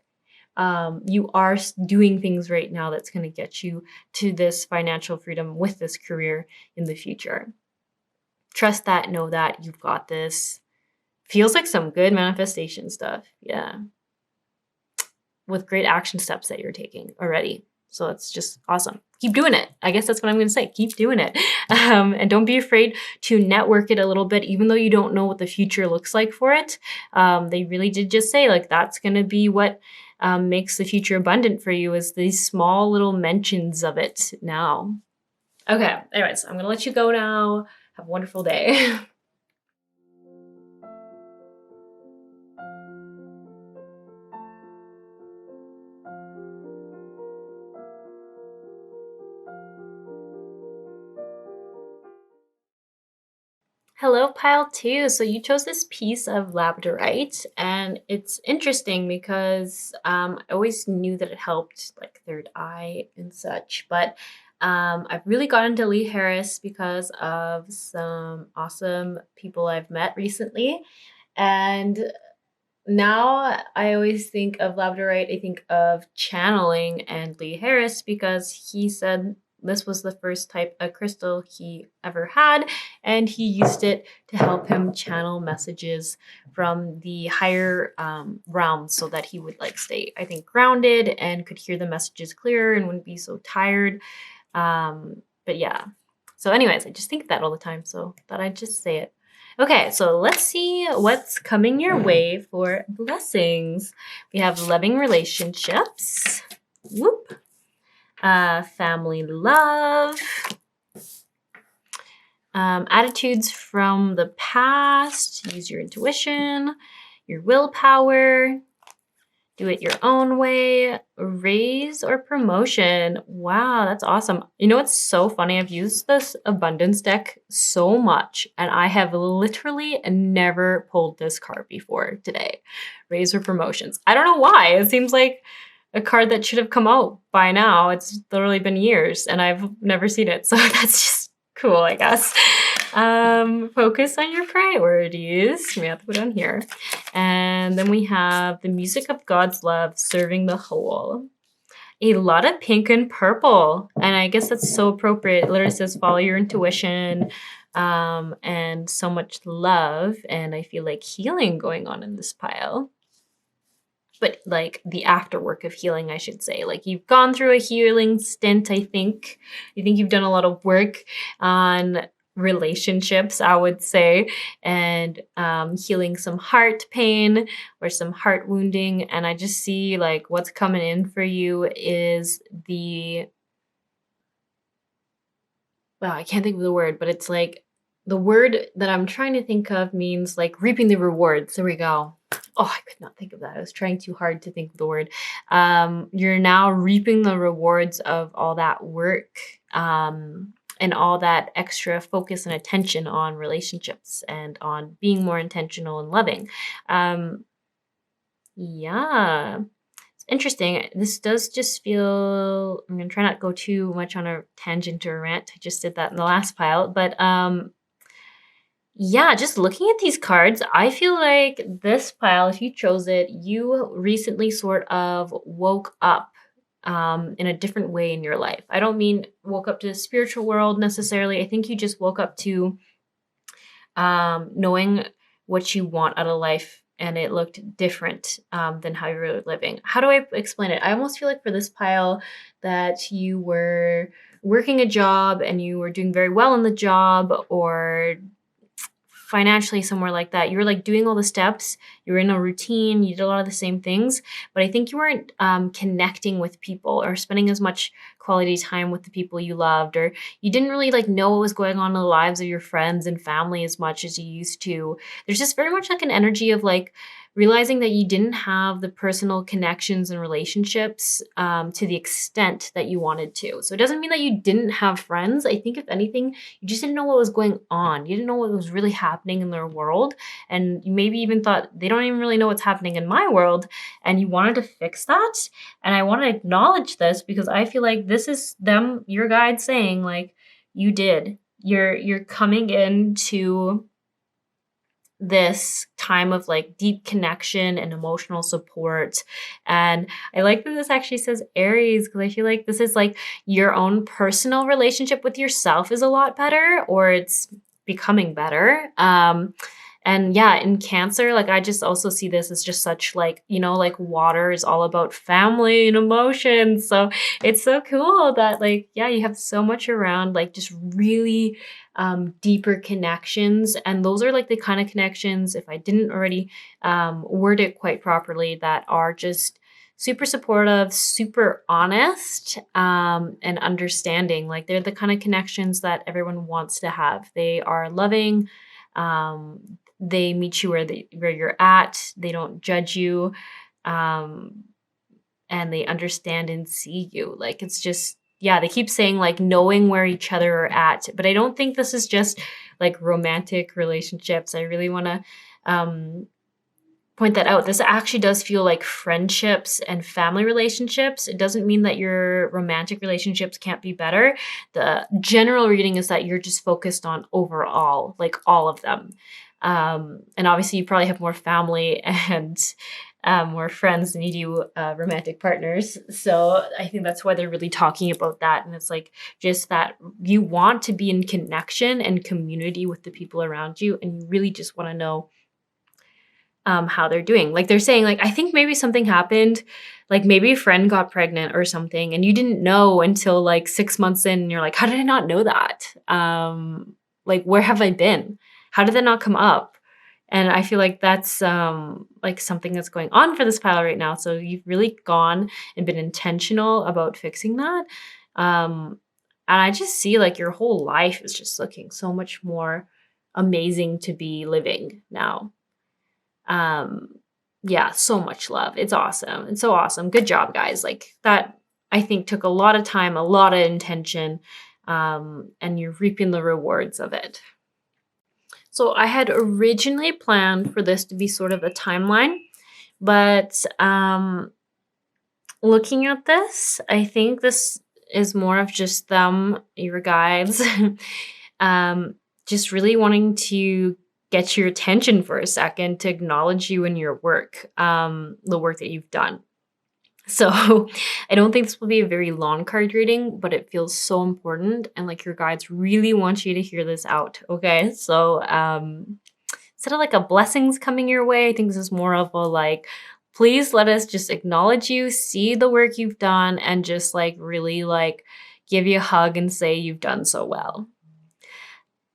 You are doing things right now that's going to get you to this financial freedom with this career in the future. Trust that, know that you've got this. Feels like some good manifestation stuff. Yeah. With great action steps that you're taking already. So it's just awesome. Keep doing it. I guess that's what I'm going to say. Keep doing it. And don't be afraid to network it a little bit, even though you don't know what the future looks like for it. They really did just say like that's going to be what makes the future abundant for you, is these small little mentions of it now. Okay. Anyways, I'm going to let you go now. Have a wonderful day. Hello, pile two. So you chose this piece of Labradorite, and it's interesting because I always knew that it helped like third eye and such, but I've really got into Lee Harris because of some awesome people I've met recently. And now I always think of Labradorite, I think of channeling and Lee Harris, because he said this was the first type of crystal he ever had, and he used it to help him channel messages from the higher realms so that he would like stay, I think, grounded and could hear the messages clearer and wouldn't be so tired. But yeah. So anyways, I just think that all the time, so thought I'd just say it. Okay, so let's see what's coming your way for blessings. We have loving relationships. Whoop. Family love. Attitudes from the past. Use your intuition, your willpower. Do it your own way. Raise or promotion. Wow, that's awesome. You know what's so funny? I've used this abundance deck so much, and I have literally never pulled this card before today. Raise or promotions. I don't know why. It seems like a card that should have come out by now. It's literally been years, and I've never seen it. So that's just cool, I guess. Focus on your priorities. We have to put on here. And then we have the music of God's love, serving the whole. A lot of pink and purple. And I guess that's so appropriate. It literally says follow your intuition, and so much love. And I feel like healing going on in this pile. But like the afterwork of healing, I should say. Like you've gone through a healing stint, I think. I think you've done a lot of work on relationships, I would say, and healing some heart pain or some heart wounding. And I just see like what's coming in for you is well, I can't think of the word, but it's like the word that I'm trying to think of means like reaping the rewards. There we go. Oh, I could not think of that. I was trying too hard to think of the word. You're now reaping the rewards of all that work, and all that extra focus and attention on relationships and on being more intentional and loving. Yeah, it's interesting. This does just feel, I'm going to try not to go too much on a tangent or a rant. I just did that in the last pile, but yeah, just looking at these cards, I feel like this pile, if you chose it, you recently sort of woke up in a different way in your life. I don't mean woke up to the spiritual world necessarily. I think you just woke up to knowing what you want out of life, and it looked different than how you were living. How do I explain it? I almost feel like for this pile that you were working a job and you were doing very well in the job, or financially somewhere like that. You were like doing all the steps, you were in a routine, you did a lot of the same things, but I think you weren't connecting with people or spending as much quality time with the people you loved, or you didn't really like know what was going on in the lives of your friends and family as much as you used to. There's just very much like an energy of like realizing that you didn't have the personal connections and relationships to the extent that you wanted to. So it doesn't mean that you didn't have friends. I think if anything, you just didn't know what was going on. You didn't know what was really happening in their world. And you maybe even thought they don't even really know what's happening in my world. And you wanted to fix that. And I want to acknowledge this because I feel like this is them, your guide saying like, you did. You're coming into this time of like deep connection and emotional support. And I like that this actually says Aries because I feel like this is like your own personal relationship with yourself is a lot better, or it's becoming better. And yeah, in Cancer, like I just also see this as just such like, you know, like water is all about family and emotions. So it's so cool that like, yeah, you have so much around like just really deeper connections. And those are like the kind of connections, if I didn't already word it quite properly, that are just super supportive, super honest, and understanding. Like they're the kind of connections that everyone wants to have. They are loving. They meet you where you're at. They don't judge you. And they understand and see you. Like it's just, yeah, they keep saying like knowing where each other are at, but I don't think this is just like romantic relationships. I really want to point that out. This actually does feel like friendships and family relationships. It doesn't mean that your romantic relationships can't be better. The general reading is that you're just focused on overall, like all of them. And obviously you probably have more family and more friends than you do romantic partners. So I think that's why they're really talking about that. And it's like just that you want to be in connection and community with the people around you. And you really just want to know how they're doing. Like they're saying, like, I think maybe something happened, like maybe a friend got pregnant or something, and you didn't know until like 6 months in, and you're like, how did I not know that? Like, where have I been? How did that not come up? And I feel like that's like something that's going on for this pile right now. So you've really gone and been intentional about fixing that. And I just see like your whole life is just looking so much more amazing to be living now. Yeah, so much love. It's awesome. It's so awesome. Good job, guys. Like that, I think took a lot of time, a lot of intention, and you're reaping the rewards of it. So I had originally planned for this to be sort of a timeline, but looking at this, I think this is more of just them, your guides, just really wanting to get your attention for a second to acknowledge you and your work, the work that you've done. So I don't think this will be a very long card reading, but it feels so important. And like your guides really want you to hear this out. Okay. So instead of like a blessings coming your way, I think this is more of a like, please let us just acknowledge you, see the work you've done, and just like really like give you a hug and say you've done so well.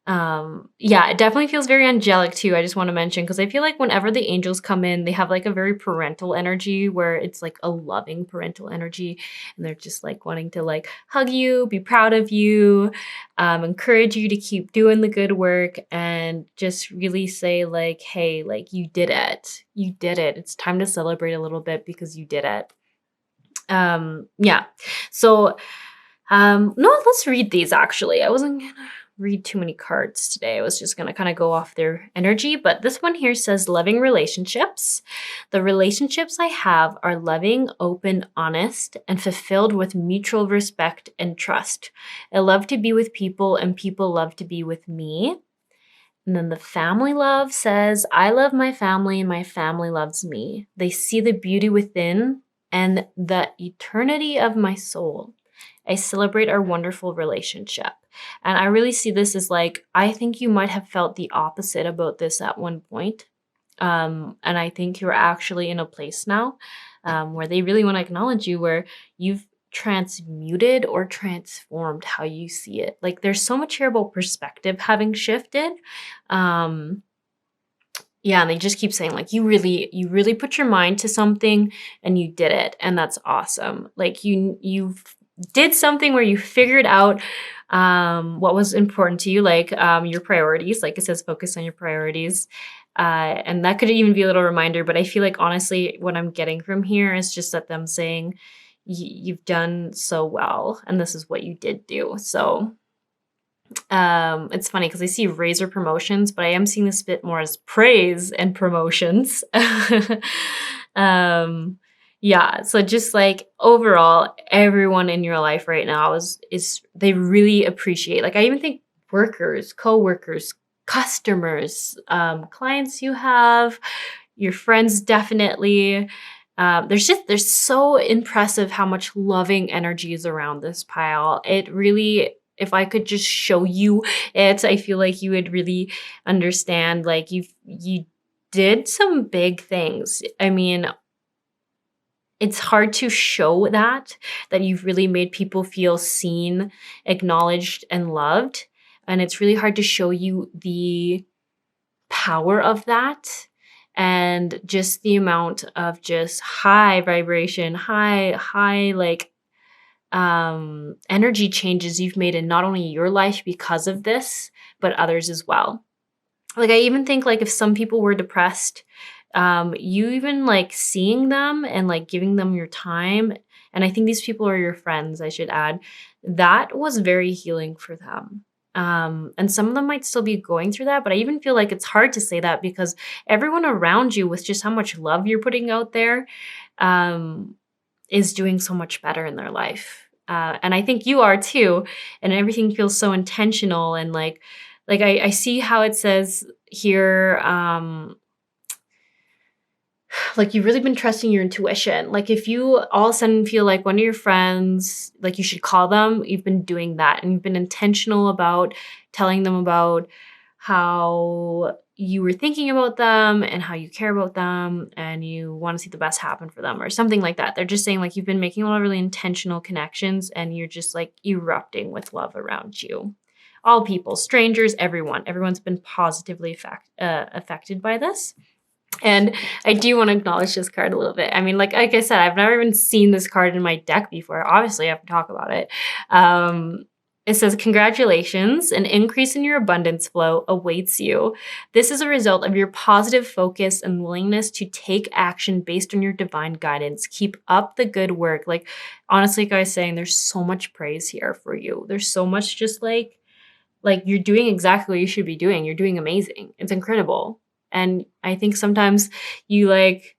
Yeah, it definitely feels very angelic too. I just want to mention because I feel like whenever the angels come in, they have like a very parental energy where it's like a loving parental energy, and they're just like wanting to like hug you, be proud of you, encourage you to keep doing the good work, and just really say like, hey, like you did it. You did it. It's time to celebrate a little bit because you did it. Yeah. So no, let's read these actually. I wasn't gonna read too many cards today. I was just going to kind of go off their energy, but this one here says loving relationships. The relationships I have are loving, open, honest, and fulfilled with mutual respect and trust. I love to be with people and people love to be with me. And then the family love says, I love my family and my family loves me. They see the beauty within and the eternity of my soul. I celebrate our wonderful relationship. And I really see this as like, I think you might have felt the opposite about this at one point. And I think you're actually in a place now where they really want to acknowledge you, where you've transmuted or transformed how you see it. Like there's so much here about perspective having shifted. Yeah, and they just keep saying like you really put your mind to something and you did it, and that's awesome. Like you did something where you figured out what was important to you, like your priorities. Like it says, focus on your priorities. And that could even be a little reminder, but I feel like honestly, what I'm getting from here is just that them saying you've done so well, and this is what you did do. So it's funny because I see razor promotions, but I am seeing this a bit more as praise and promotions. um, yeah, so just like overall, everyone in your life right now is they really appreciate. Like I even think workers, co-workers, customers, clients you have, your friends definitely. There's so impressive how much loving energy is around this pile. It really, if I could just show you it, I feel like you would really understand. Like you did some big things. I mean, it's hard to show that you've really made people feel seen, acknowledged, and loved. And it's really hard to show you the power of that and just the amount of just high vibration, high like energy changes you've made in not only your life because of this, but others as well. Like I even think like if some people were depressed, you even like seeing them and like giving them your time, and I think these people are your friends, I should add, that was very healing for them. And some of them might still be going through that, but I even feel like it's hard to say that because everyone around you, with just how much love you're putting out there, is doing so much better in their life. And I think you are too. And everything feels so intentional. And like I see how it says here, like you've really been trusting your intuition. Like if you all of a sudden feel like one of your friends, like you should call them, you've been doing that and you've been intentional about telling them about how you were thinking about them and how you care about them and you want to see the best happen for them or something like that. They're just saying like you've been making a lot of really intentional connections and you're just like erupting with love around you. All people, strangers, everyone's been positively affected by this. And I do want to acknowledge this card a little bit. I mean, like I said, I've never even seen this card in my deck before. Obviously, I have to talk about it. It says, congratulations, an increase in your abundance flow awaits you. This is a result of your positive focus and willingness to take action based on your divine guidance. Keep up the good work. Like, honestly, guys, saying there's so much praise here for you. There's so much just like you're doing exactly what you should be doing. You're doing amazing. It's incredible. And I think sometimes you like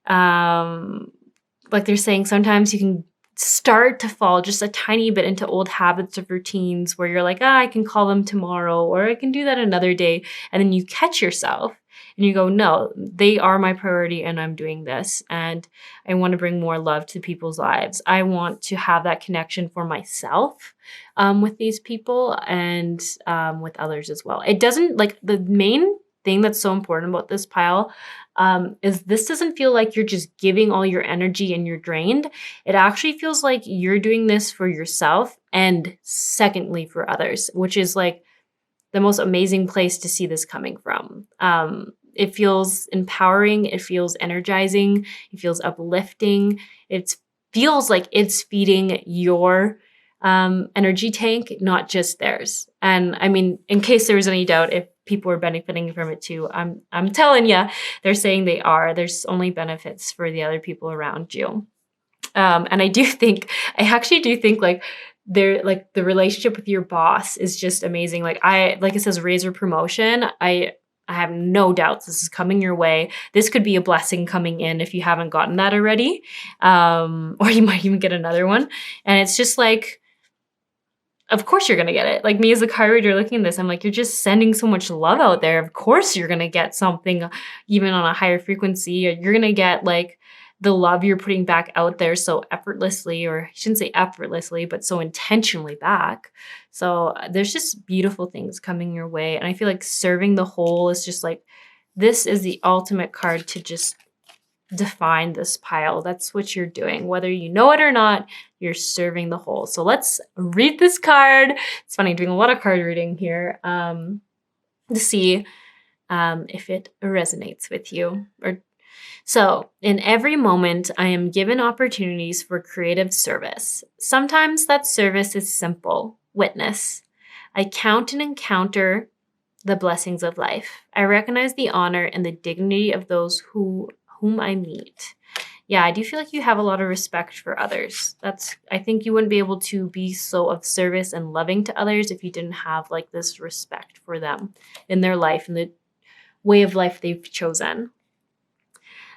they're saying sometimes you can start to fall just a tiny bit into old habits of routines where you're like, I can call them tomorrow or I can do that another day. And then you catch yourself and you go, no, they are my priority and I'm doing this. And I want to bring more love to people's lives. I want to have that connection for myself with these people and with others as well. It doesn't like the main thing that's so important about this pile is this doesn't feel like you're just giving all your energy and you're drained. It actually feels like you're doing this for yourself and secondly for others, which is like the most amazing place to see this coming from. It feels empowering. It feels energizing. It feels uplifting. It feels like it's feeding your energy tank, not just theirs. And I mean, in case there was any doubt, if people are benefiting from it too, I'm telling you, they're saying they are. There's only benefits for the other people around you. And I actually do think like they're like the relationship with your boss is just amazing. Like it says razor promotion. I have no doubts this is coming your way. This could be a blessing coming in if you haven't gotten that already. Or you might even get another one. And it's just like, of course you're going to get it. Like me as a card reader looking at this, I'm like, you're just sending so much love out there. Of course you're going to get something even on a higher frequency. You're going to get like the love you're putting back out there so effortlessly, or I shouldn't say effortlessly, but so intentionally back. So there's just beautiful things coming your way. And I feel like serving the whole is just like, this is the ultimate card to just define this pile. That's what you're doing. Whether you know it or not, you're serving the whole. So let's read this card. It's funny, doing a lot of card reading here to see if it resonates with you. So, in every moment, I am given opportunities for creative service. Sometimes that service is simple, witness. I count and encounter the blessings of life. I recognize the honor and the dignity of those whom I meet. Yeah, I do feel like you have a lot of respect for others. I think you wouldn't be able to be so of service and loving to others if you didn't have like this respect for them in their life and the way of life they've chosen.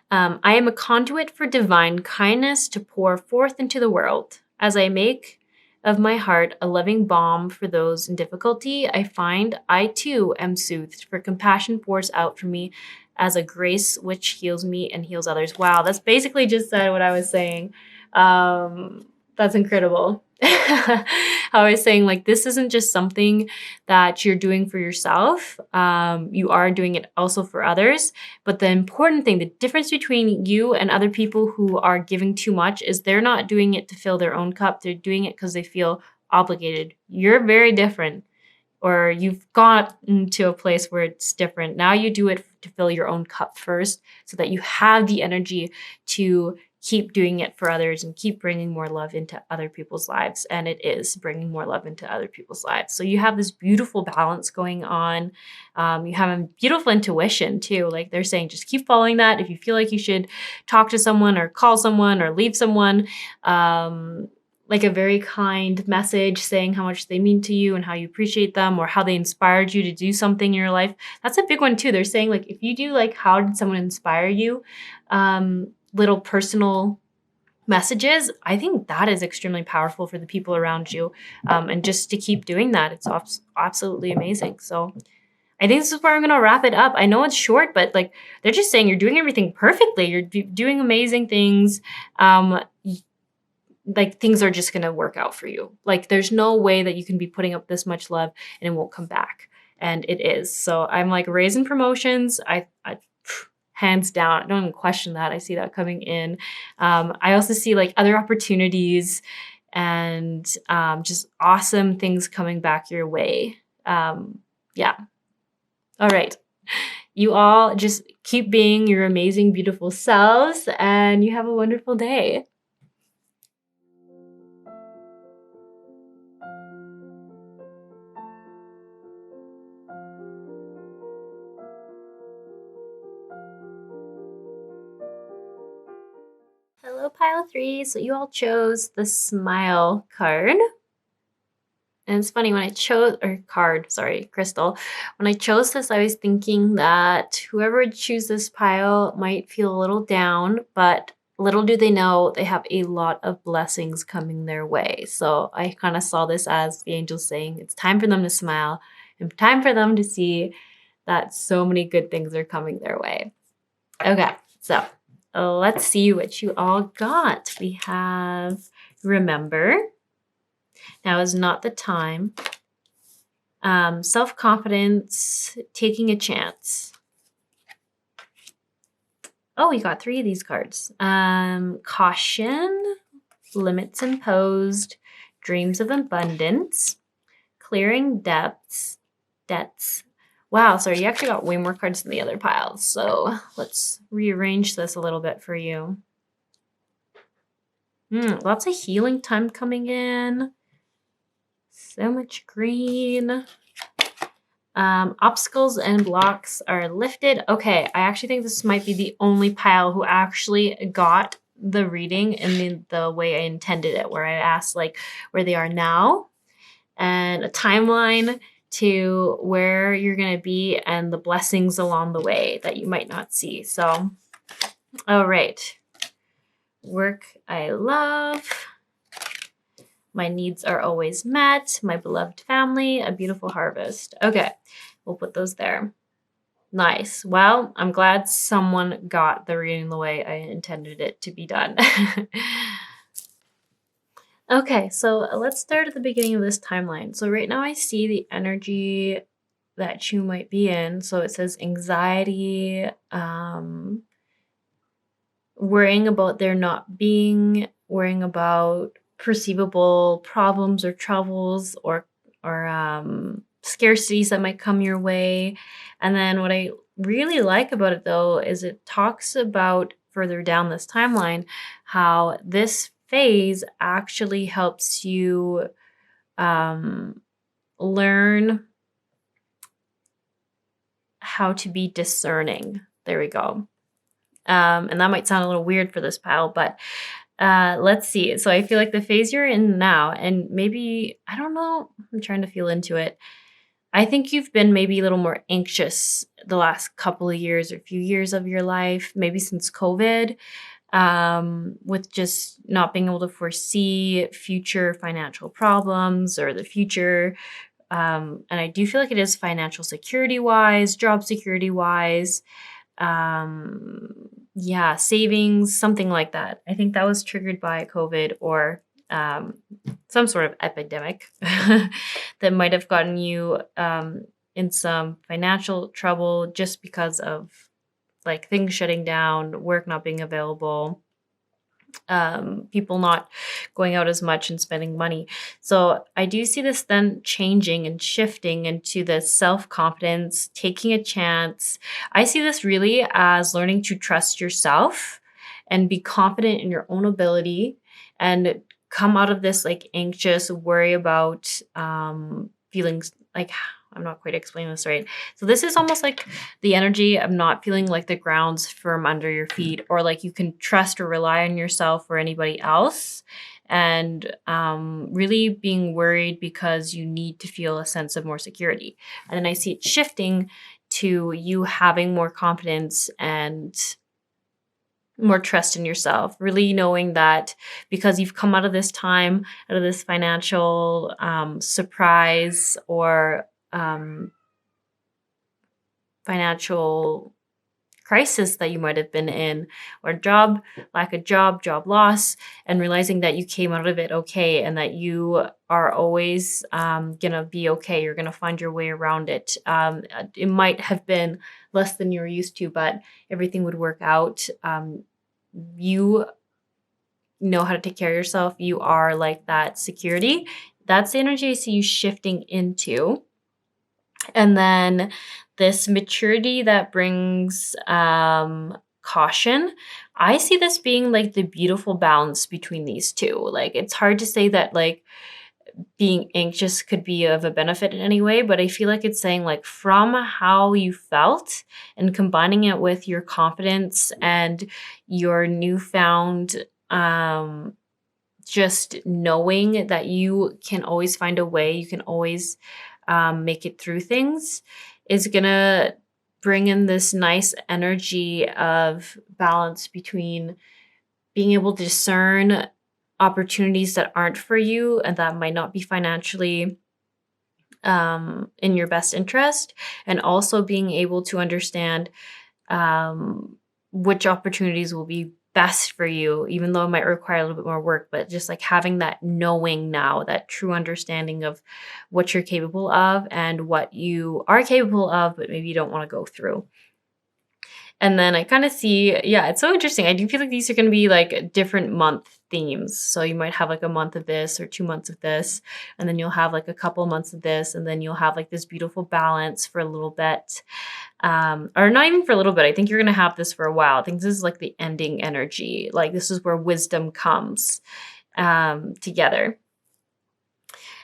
I am a conduit for divine kindness to pour forth into the world. As I make of my heart a loving balm for those in difficulty, I find I too am soothed, for compassion pours out from me as a grace which heals me and heals others. Wow, that's basically just said what I was saying. That's incredible. How I was saying, like, this isn't just something that you're doing for yourself. You are doing it also for others. But the important thing, the difference between you and other people who are giving too much is they're not doing it to fill their own cup. They're doing it because they feel obligated. You're very different, or you've gotten to a place where it's different. Now you do it to fill your own cup first so that you have the energy to keep doing it for others and keep bringing more love into other people's lives. And it is bringing more love into other people's lives. So you have this beautiful balance going on. You have a beautiful intuition too. Like they're saying, just keep following that. If you feel like you should talk to someone or call someone or leave someone, like a very kind message saying how much they mean to you and how you appreciate them or how they inspired you to do something in your life. That's a big one too. They're saying like, if you do like, how did someone inspire you? Little personal messages, I think that is extremely powerful for the people around you. And just to keep doing that, it's absolutely amazing. So I think this is where I'm going to wrap it up. I know it's short, but like they're just saying you're doing everything perfectly. You're doing amazing things. Like things are just going to work out for you. Like there's no way that you can be putting up this much love and it won't come back. And it is. So I'm like raising promotions. I hands down, I don't even question that. I see that coming in. I also see like other opportunities and just awesome things coming back your way. Yeah. All right. You all just keep being your amazing, beautiful selves, and you have a wonderful day. Hello, pile 3. So you all chose the smile card. And it's funny, when I chose, crystal. When I chose this, I was thinking that whoever would choose this pile might feel a little down, but little do they know they have a lot of blessings coming their way. So I kind of saw this as the angels saying, it's time for them to smile and time for them to see that so many good things are coming their way. Okay, so let's see what you all got. We have remember. Now is not the time. Self-confidence, taking a chance. Oh, we got 3 of these cards. Caution, limits imposed, dreams of abundance, clearing debts. Wow, sorry, you actually got way more cards than the other piles. So let's rearrange this a little bit for you. Lots of healing time coming in. So much green. Obstacles and blocks are lifted. Okay, I actually think this might be the only pile who actually got the reading in the way I intended it, where I asked like where they are now and a timeline to where you're going to be and the blessings along the way that you might not see. So, all right. Work I love. My needs are always met. My beloved family, a beautiful harvest. Okay, we'll put those there. Nice. Well, I'm glad someone got the reading the way I intended it to be done. Okay, so let's start at the beginning of this timeline. So right now I see the energy that you might be in. So it says anxiety, worrying about there not being, worrying about perceivable problems or troubles or scarcities that might come your way. And then what I really like about it though is it talks about further down this timeline how this phase actually helps you learn how to be discerning. There we go. And that might sound a little weird for this pile, but let's see. So I feel like the phase you're in now, and maybe, I don't know, I'm trying to feel into it. I think you've been maybe a little more anxious the last couple of years or few years of your life, maybe since COVID, with just not being able to foresee future financial problems or the future. And I do feel like it is financial security wise, job security wise, yeah, savings, something like that. I think that was triggered by COVID or some sort of epidemic that might have gotten you in some financial trouble just because of like things shutting down, work not being available, people not going out as much and spending money. So I do see this then changing and shifting into the self-confidence, taking a chance. I see this really as learning to trust yourself and be confident in your own ability and come out of this like anxious worry about feelings like I'm not quite explaining this right. So this is almost like the energy of not feeling like the ground's firm under your feet or like you can trust or rely on yourself or anybody else. And really being worried because you need to feel a sense of more security. And then I see it shifting to you having more confidence and more trust in yourself, really knowing that because you've come out of this time, out of this financial surprise or financial crisis that you might have been in, or lack of job loss, and realizing that you came out of it okay and that you are always gonna be okay. You're gonna find your way around it. It might have been less than you were used to, but everything would work out. You know how to take care of yourself. You are like that security. That's the energy I see you shifting into. And then this maturity that brings caution. I see this being like the beautiful balance between these two. Like it's hard to say that like being anxious could be of a benefit in any way, but I feel like it's saying like from how you felt and combining it with your confidence and your newfound just knowing that you can always find a way, you can always make it through things, is gonna bring in this nice energy of balance between being able to discern opportunities that aren't for you and that might not be financially in your best interest, and also being able to understand which opportunities will be best for you, even though it might require a little bit more work, but just like having that knowing now, that true understanding of what you're capable of and what you are capable of, but maybe you don't want to go through. And then I kind of see, yeah, it's so interesting. I do feel like these are going to be like different month themes. So you might have like a month of this or 2 months of this, and then you'll have like a couple months of this, and then you'll have like this beautiful balance for a little bit. Or not even for a little bit. I think you're going to have this for a while. I think this is like the ending energy. Like this is where wisdom comes together.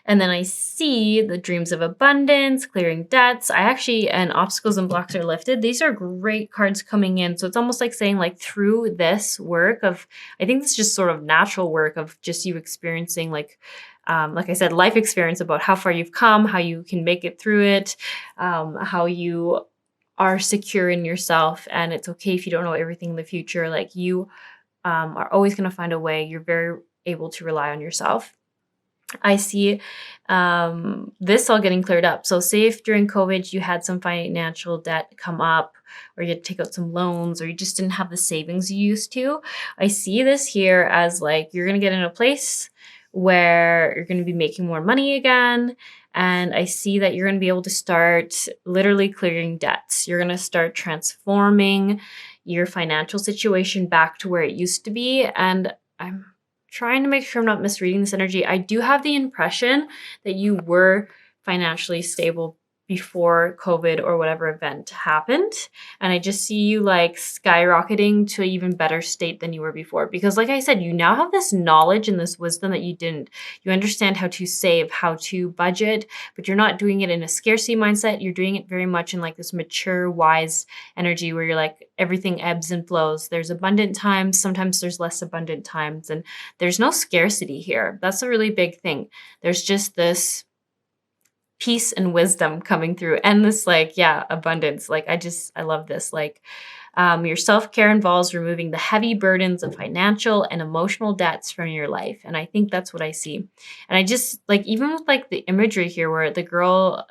And then I see the dreams of abundance, clearing debts. And obstacles and blocks are lifted. These are great cards coming in. So it's almost like saying like through this work of, I think this is just sort of natural work of just you experiencing like I said, life experience about how far you've come, how you can make it through it, how you are secure in yourself. And it's okay if you don't know everything in the future. Like you are always going to find a way. You're very able to rely on yourself. I see this all getting cleared up. So say if during COVID you had some financial debt come up, or you had to take out some loans, or you just didn't have the savings you used to, I see this here as like you're going to get in a place where you're going to be making more money again. And I see that you're going to be able to start literally clearing debts. You're going to start transforming your financial situation back to where it used to be. And I'm trying to make sure I'm not misreading this energy. I do have the impression that you were financially stable before COVID or whatever event happened. And I just see you like skyrocketing to an even better state than you were before. Because like I said, you now have this knowledge and this wisdom that you didn't. You understand how to save, how to budget, but you're not doing it in a scarcity mindset. You're doing it very much in like this mature, wise energy where you're like, everything ebbs and flows. There's abundant times. Sometimes there's less abundant times. And there's no scarcity here. That's a really big thing. There's just this peace and wisdom coming through and this like, yeah, abundance. Like, I love this. Like, your self-care involves removing the heavy burdens of financial and emotional debts from your life. And I think that's what I see. And I just like, even with like the imagery here where the girl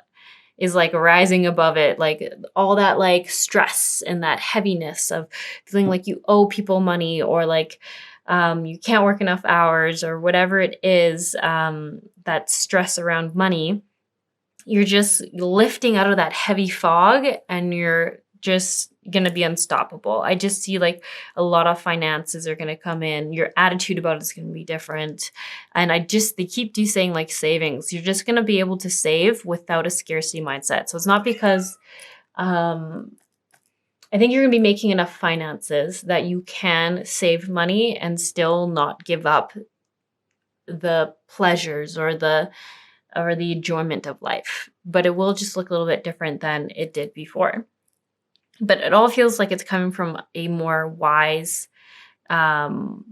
is like rising above it, like all that like stress and that heaviness of feeling like you owe people money or like you can't work enough hours or whatever it is, that stress around money. You're just lifting out of that heavy fog and you're just going to be unstoppable. I just see like a lot of finances are going to come in. Your attitude about it is going to be different. And they keep saying like savings. You're just going to be able to save without a scarcity mindset. So it's not because, I think you're going to be making enough finances that you can save money and still not give up the pleasures or the enjoyment of life, but it will just look a little bit different than it did before. But it all feels like it's coming from a more wise energy.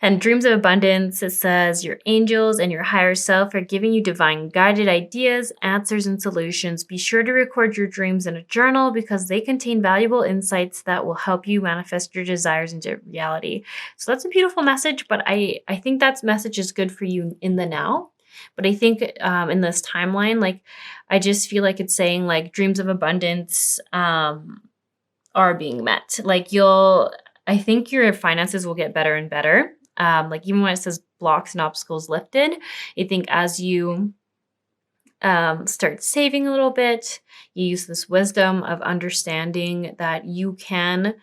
And dreams of abundance, it says your angels and your higher self are giving you divine guided ideas, answers, and solutions. Be sure to record your dreams in a journal because they contain valuable insights that will help you manifest your desires into reality. So that's a beautiful message, but I think that message is good for you in the now. But I think in this timeline, like I just feel like it's saying like dreams of abundance are being met. Like I think your finances will get better and better. Like even when it says blocks and obstacles lifted, I think as you start saving a little bit, you use this wisdom of understanding that you can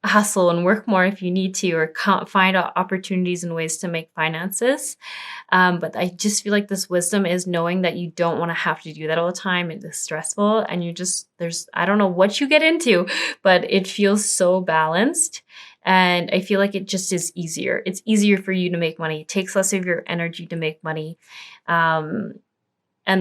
hustle and work more if you need to, or find opportunities and ways to make finances. But I just feel like this wisdom is knowing that you don't want to have to do that all the time. It is stressful and I don't know what you get into, but it feels so balanced. And I feel like it just is easier. It's easier for you to make money. It takes less of your energy to make money. And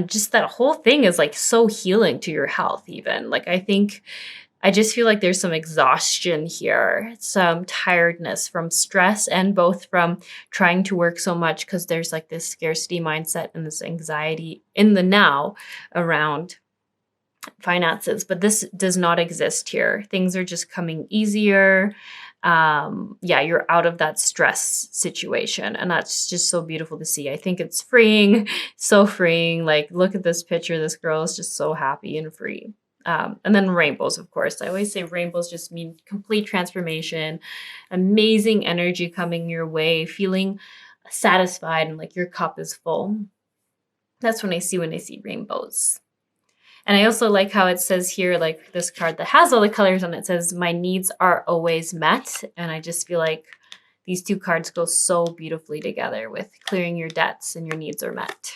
just that whole thing is like so healing to your health even. Like I just feel like there's some exhaustion here, some tiredness from stress and both from trying to work so much because there's like this scarcity mindset and this anxiety in the now around finances. But this does not exist here. Things are just coming easier. You're out of that stress situation. And that's just so beautiful to see. I think it's freeing, so freeing. Like, look at this picture. This girl is just so happy and free. And then rainbows, of course. I always say rainbows just mean complete transformation, amazing energy coming your way, feeling satisfied and like your cup is full. That's when I see rainbows. And I also like how it says here, like this card that has all the colors on it says, my needs are always met. And I just feel like these two cards go so beautifully together with clearing your debts and your needs are met.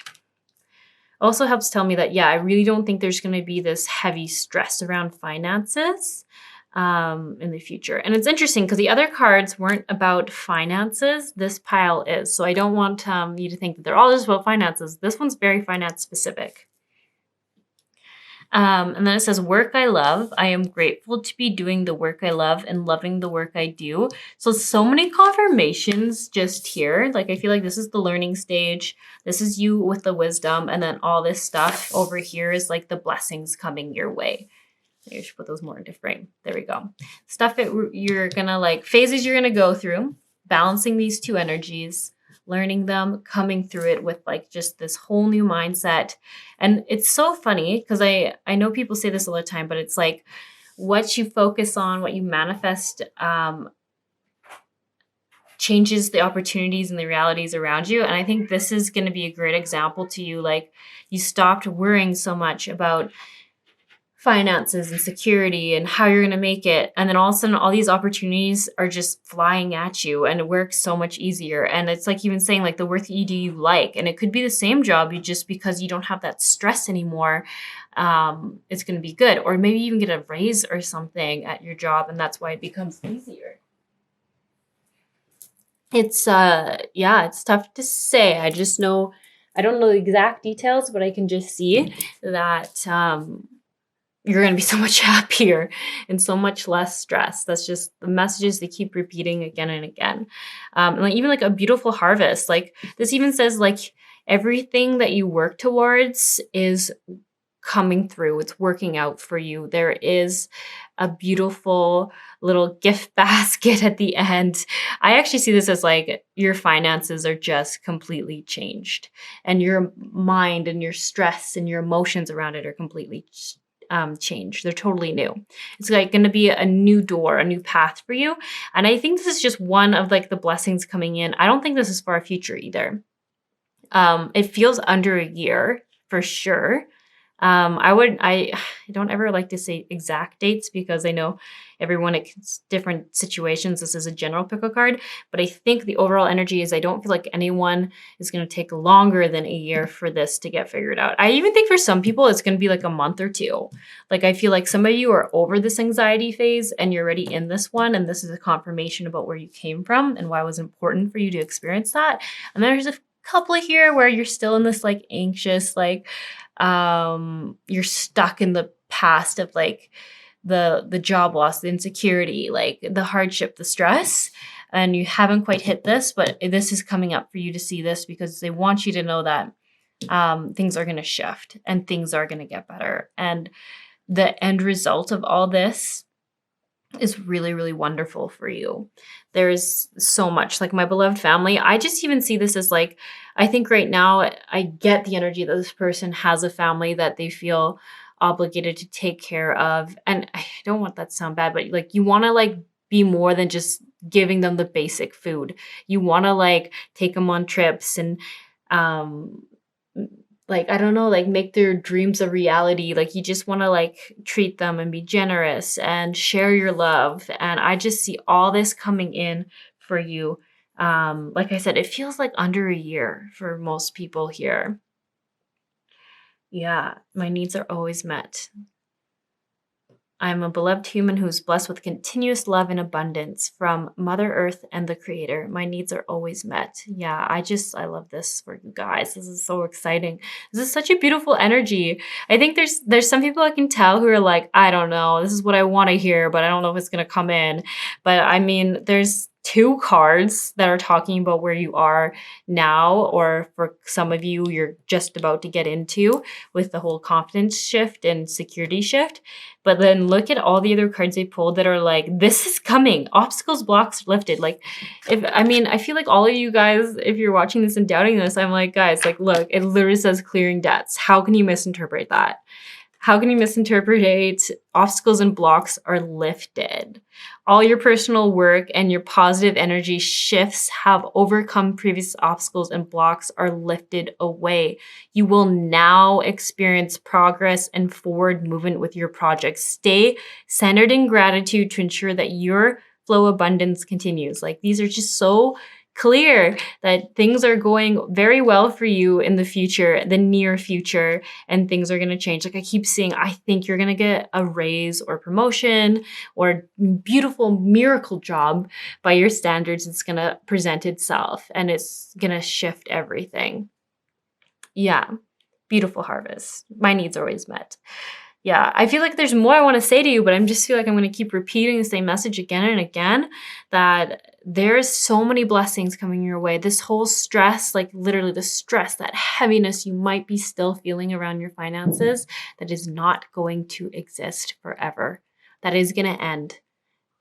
Also helps tell me that, yeah, I really don't think there's going to be this heavy stress around finances in the future. And it's interesting because the other cards weren't about finances. This pile is. So I don't want you to think that they're all just about finances. This one's very finance specific. And then it says, work I love. I am grateful to be doing the work I love and loving the work I do. So many confirmations just here. Like, I feel like this is the learning stage. This is you with the wisdom. And then all this stuff over here is like the blessings coming your way. Maybe I should put those more into frame. There we go. Stuff that you're going to like, phases you're going to go through, balancing these two energies, learning them, coming through it with like just this whole new mindset. And it's so funny because I know people say this all the time, but it's like what you focus on, what you manifest, changes the opportunities and the realities around you. And I think this is going to be a great example to you. Like, you stopped worrying so much about finances and security and how you're going to make it. And then all of a sudden, all these opportunities are just flying at you and it works so much easier. And it's like even saying like the work that you do, you like, and it could be the same job, you just because you don't have that stress anymore, it's going to be good. Or maybe you even get a raise or something at your job. And that's why it becomes easier. It's it's tough to say. I just know, I don't know the exact details, but I can just see that, you're going to be so much happier and so much less stress. That's just the messages they keep repeating again and again. And like even like a beautiful harvest, like this even says like everything that you work towards is coming through. It's working out for you. There is a beautiful little gift basket at the end. I actually see this as like your finances are just completely changed, and your mind and your stress and your emotions around it are completely changed. They're totally new. It's like going to be a new door, a new path for you. And I think this is just one of like the blessings coming in. I don't think this is far future either. It feels under a year for sure. I don't ever like to say exact dates because I know everyone at different situations, this is a general pickle card, but I think the overall energy is I don't feel like anyone is going to take longer than a year for this to get figured out. I even think for some people, it's going to be like a month or two. Like, I feel like some of you are over this anxiety phase and you're already in this one. And this is a confirmation about where you came from and why it was important for you to experience that. And then there's a couple here where you're still in this like anxious, like, you're stuck in the past of like the job loss, the insecurity, like the hardship, the stress, and you haven't quite hit this, but this is coming up for you to see this because they want you to know that things are going to shift and things are going to get better. And the end result of all this is really, really wonderful for you. There's so much, like my beloved family. I just even see this as like, I think right now I get the energy that this person has a family that they feel obligated to take care of. And I don't want that to sound bad, but like you want to like be more than just giving them the basic food. You want to like take them on trips and like, I don't know, like make their dreams a reality. Like you just want to like treat them and be generous and share your love. And I just see all this coming in for you. Like I said, it feels like under a year for most people here. Yeah, my needs are always met. I'm a beloved human who is blessed with continuous love and abundance from Mother Earth and the Creator. My needs are always met. Yeah, I love this for you guys. This is so exciting. This is such a beautiful energy. I think there's some people I can tell who are like, I don't know, this is what I want to hear, but I don't know if it's going to come in. But I mean, there's two cards that are talking about where you are now, or for some of you, you're just about to get into with the whole confidence shift and security shift. But then look at all the other cards they pulled that are like, this is coming. Obstacles, blocks lifted. Like, I feel like all of you guys, if you're watching this and doubting this, I'm like, guys, like, look, it literally says clearing debts. How can you misinterpret that? How can you misinterpret obstacles and blocks are lifted? All your personal work and your positive energy shifts have overcome previous obstacles and blocks are lifted away. You will now experience progress and forward movement with your projects. Stay centered in gratitude to ensure that your flow abundance continues. Like these are just so clear that things are going very well for you in the future, the near future, and things are going to change. Like I keep seeing, I think you're going to get a raise or promotion or a beautiful miracle job by your standards. It's going to present itself and it's going to shift everything. Yeah. Beautiful harvest. My needs are always met. Yeah, I feel like there's more I want to say to you, but I just feel like I'm going to keep repeating the same message again and again, that there's so many blessings coming your way. This whole stress, like literally the stress, that heaviness you might be still feeling around your finances, that is not going to exist forever. That is going to end.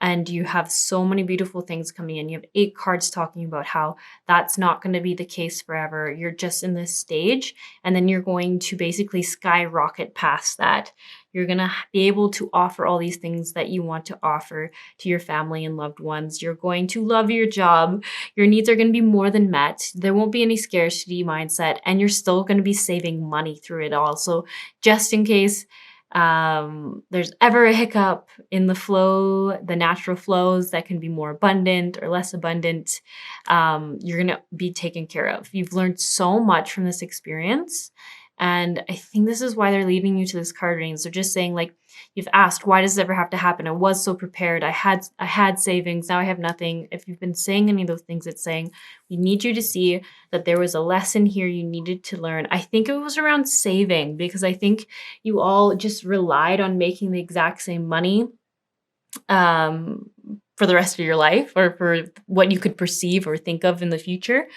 And you have so many beautiful things coming in. You have 8 cards talking about how that's not going to be the case forever. You're just in this stage, and then you're going to basically skyrocket past that. You're going to be able to offer all these things that you want to offer to your family and loved ones. You're going to love your job. Your needs are going to be more than met. There won't be any scarcity mindset, and you're still going to be saving money through it all. So just in case there's ever a hiccup in the flow, the natural flows that can be more abundant or less abundant, you're going to be taken care of. You've learned so much from this experience. And I think this is why they're leading you to this card readings. They're just saying, like, you've asked, why does it ever have to happen? I was so prepared. I had savings. Now I have nothing. If you've been saying any of those things, it's saying, we need you to see that there was a lesson here you needed to learn. I think it was around saving, because I think you all just relied on making the exact same money for the rest of your life, or for what you could perceive or think of in the future.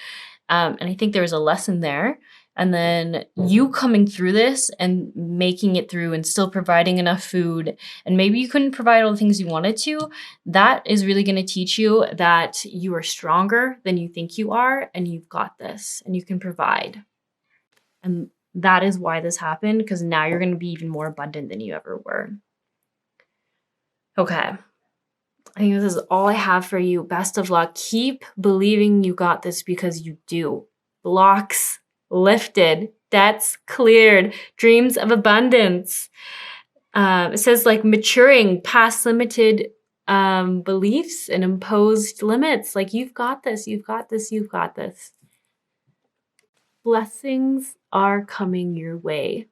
And I think there was a lesson there. And then you coming through this and making it through and still providing enough food, and maybe you couldn't provide all the things you wanted to, that is really going to teach you that you are stronger than you think you are, and you've got this and you can provide. And that is why this happened, because now you're going to be even more abundant than you ever were. Okay. I think this is all I have for you. Best of luck. Keep believing you got this, because you do. Blocks lifted, debts cleared, dreams of abundance. It says, like, maturing past limited beliefs and imposed limits. Like, you've got this, you've got this, you've got this. Blessings are coming your way.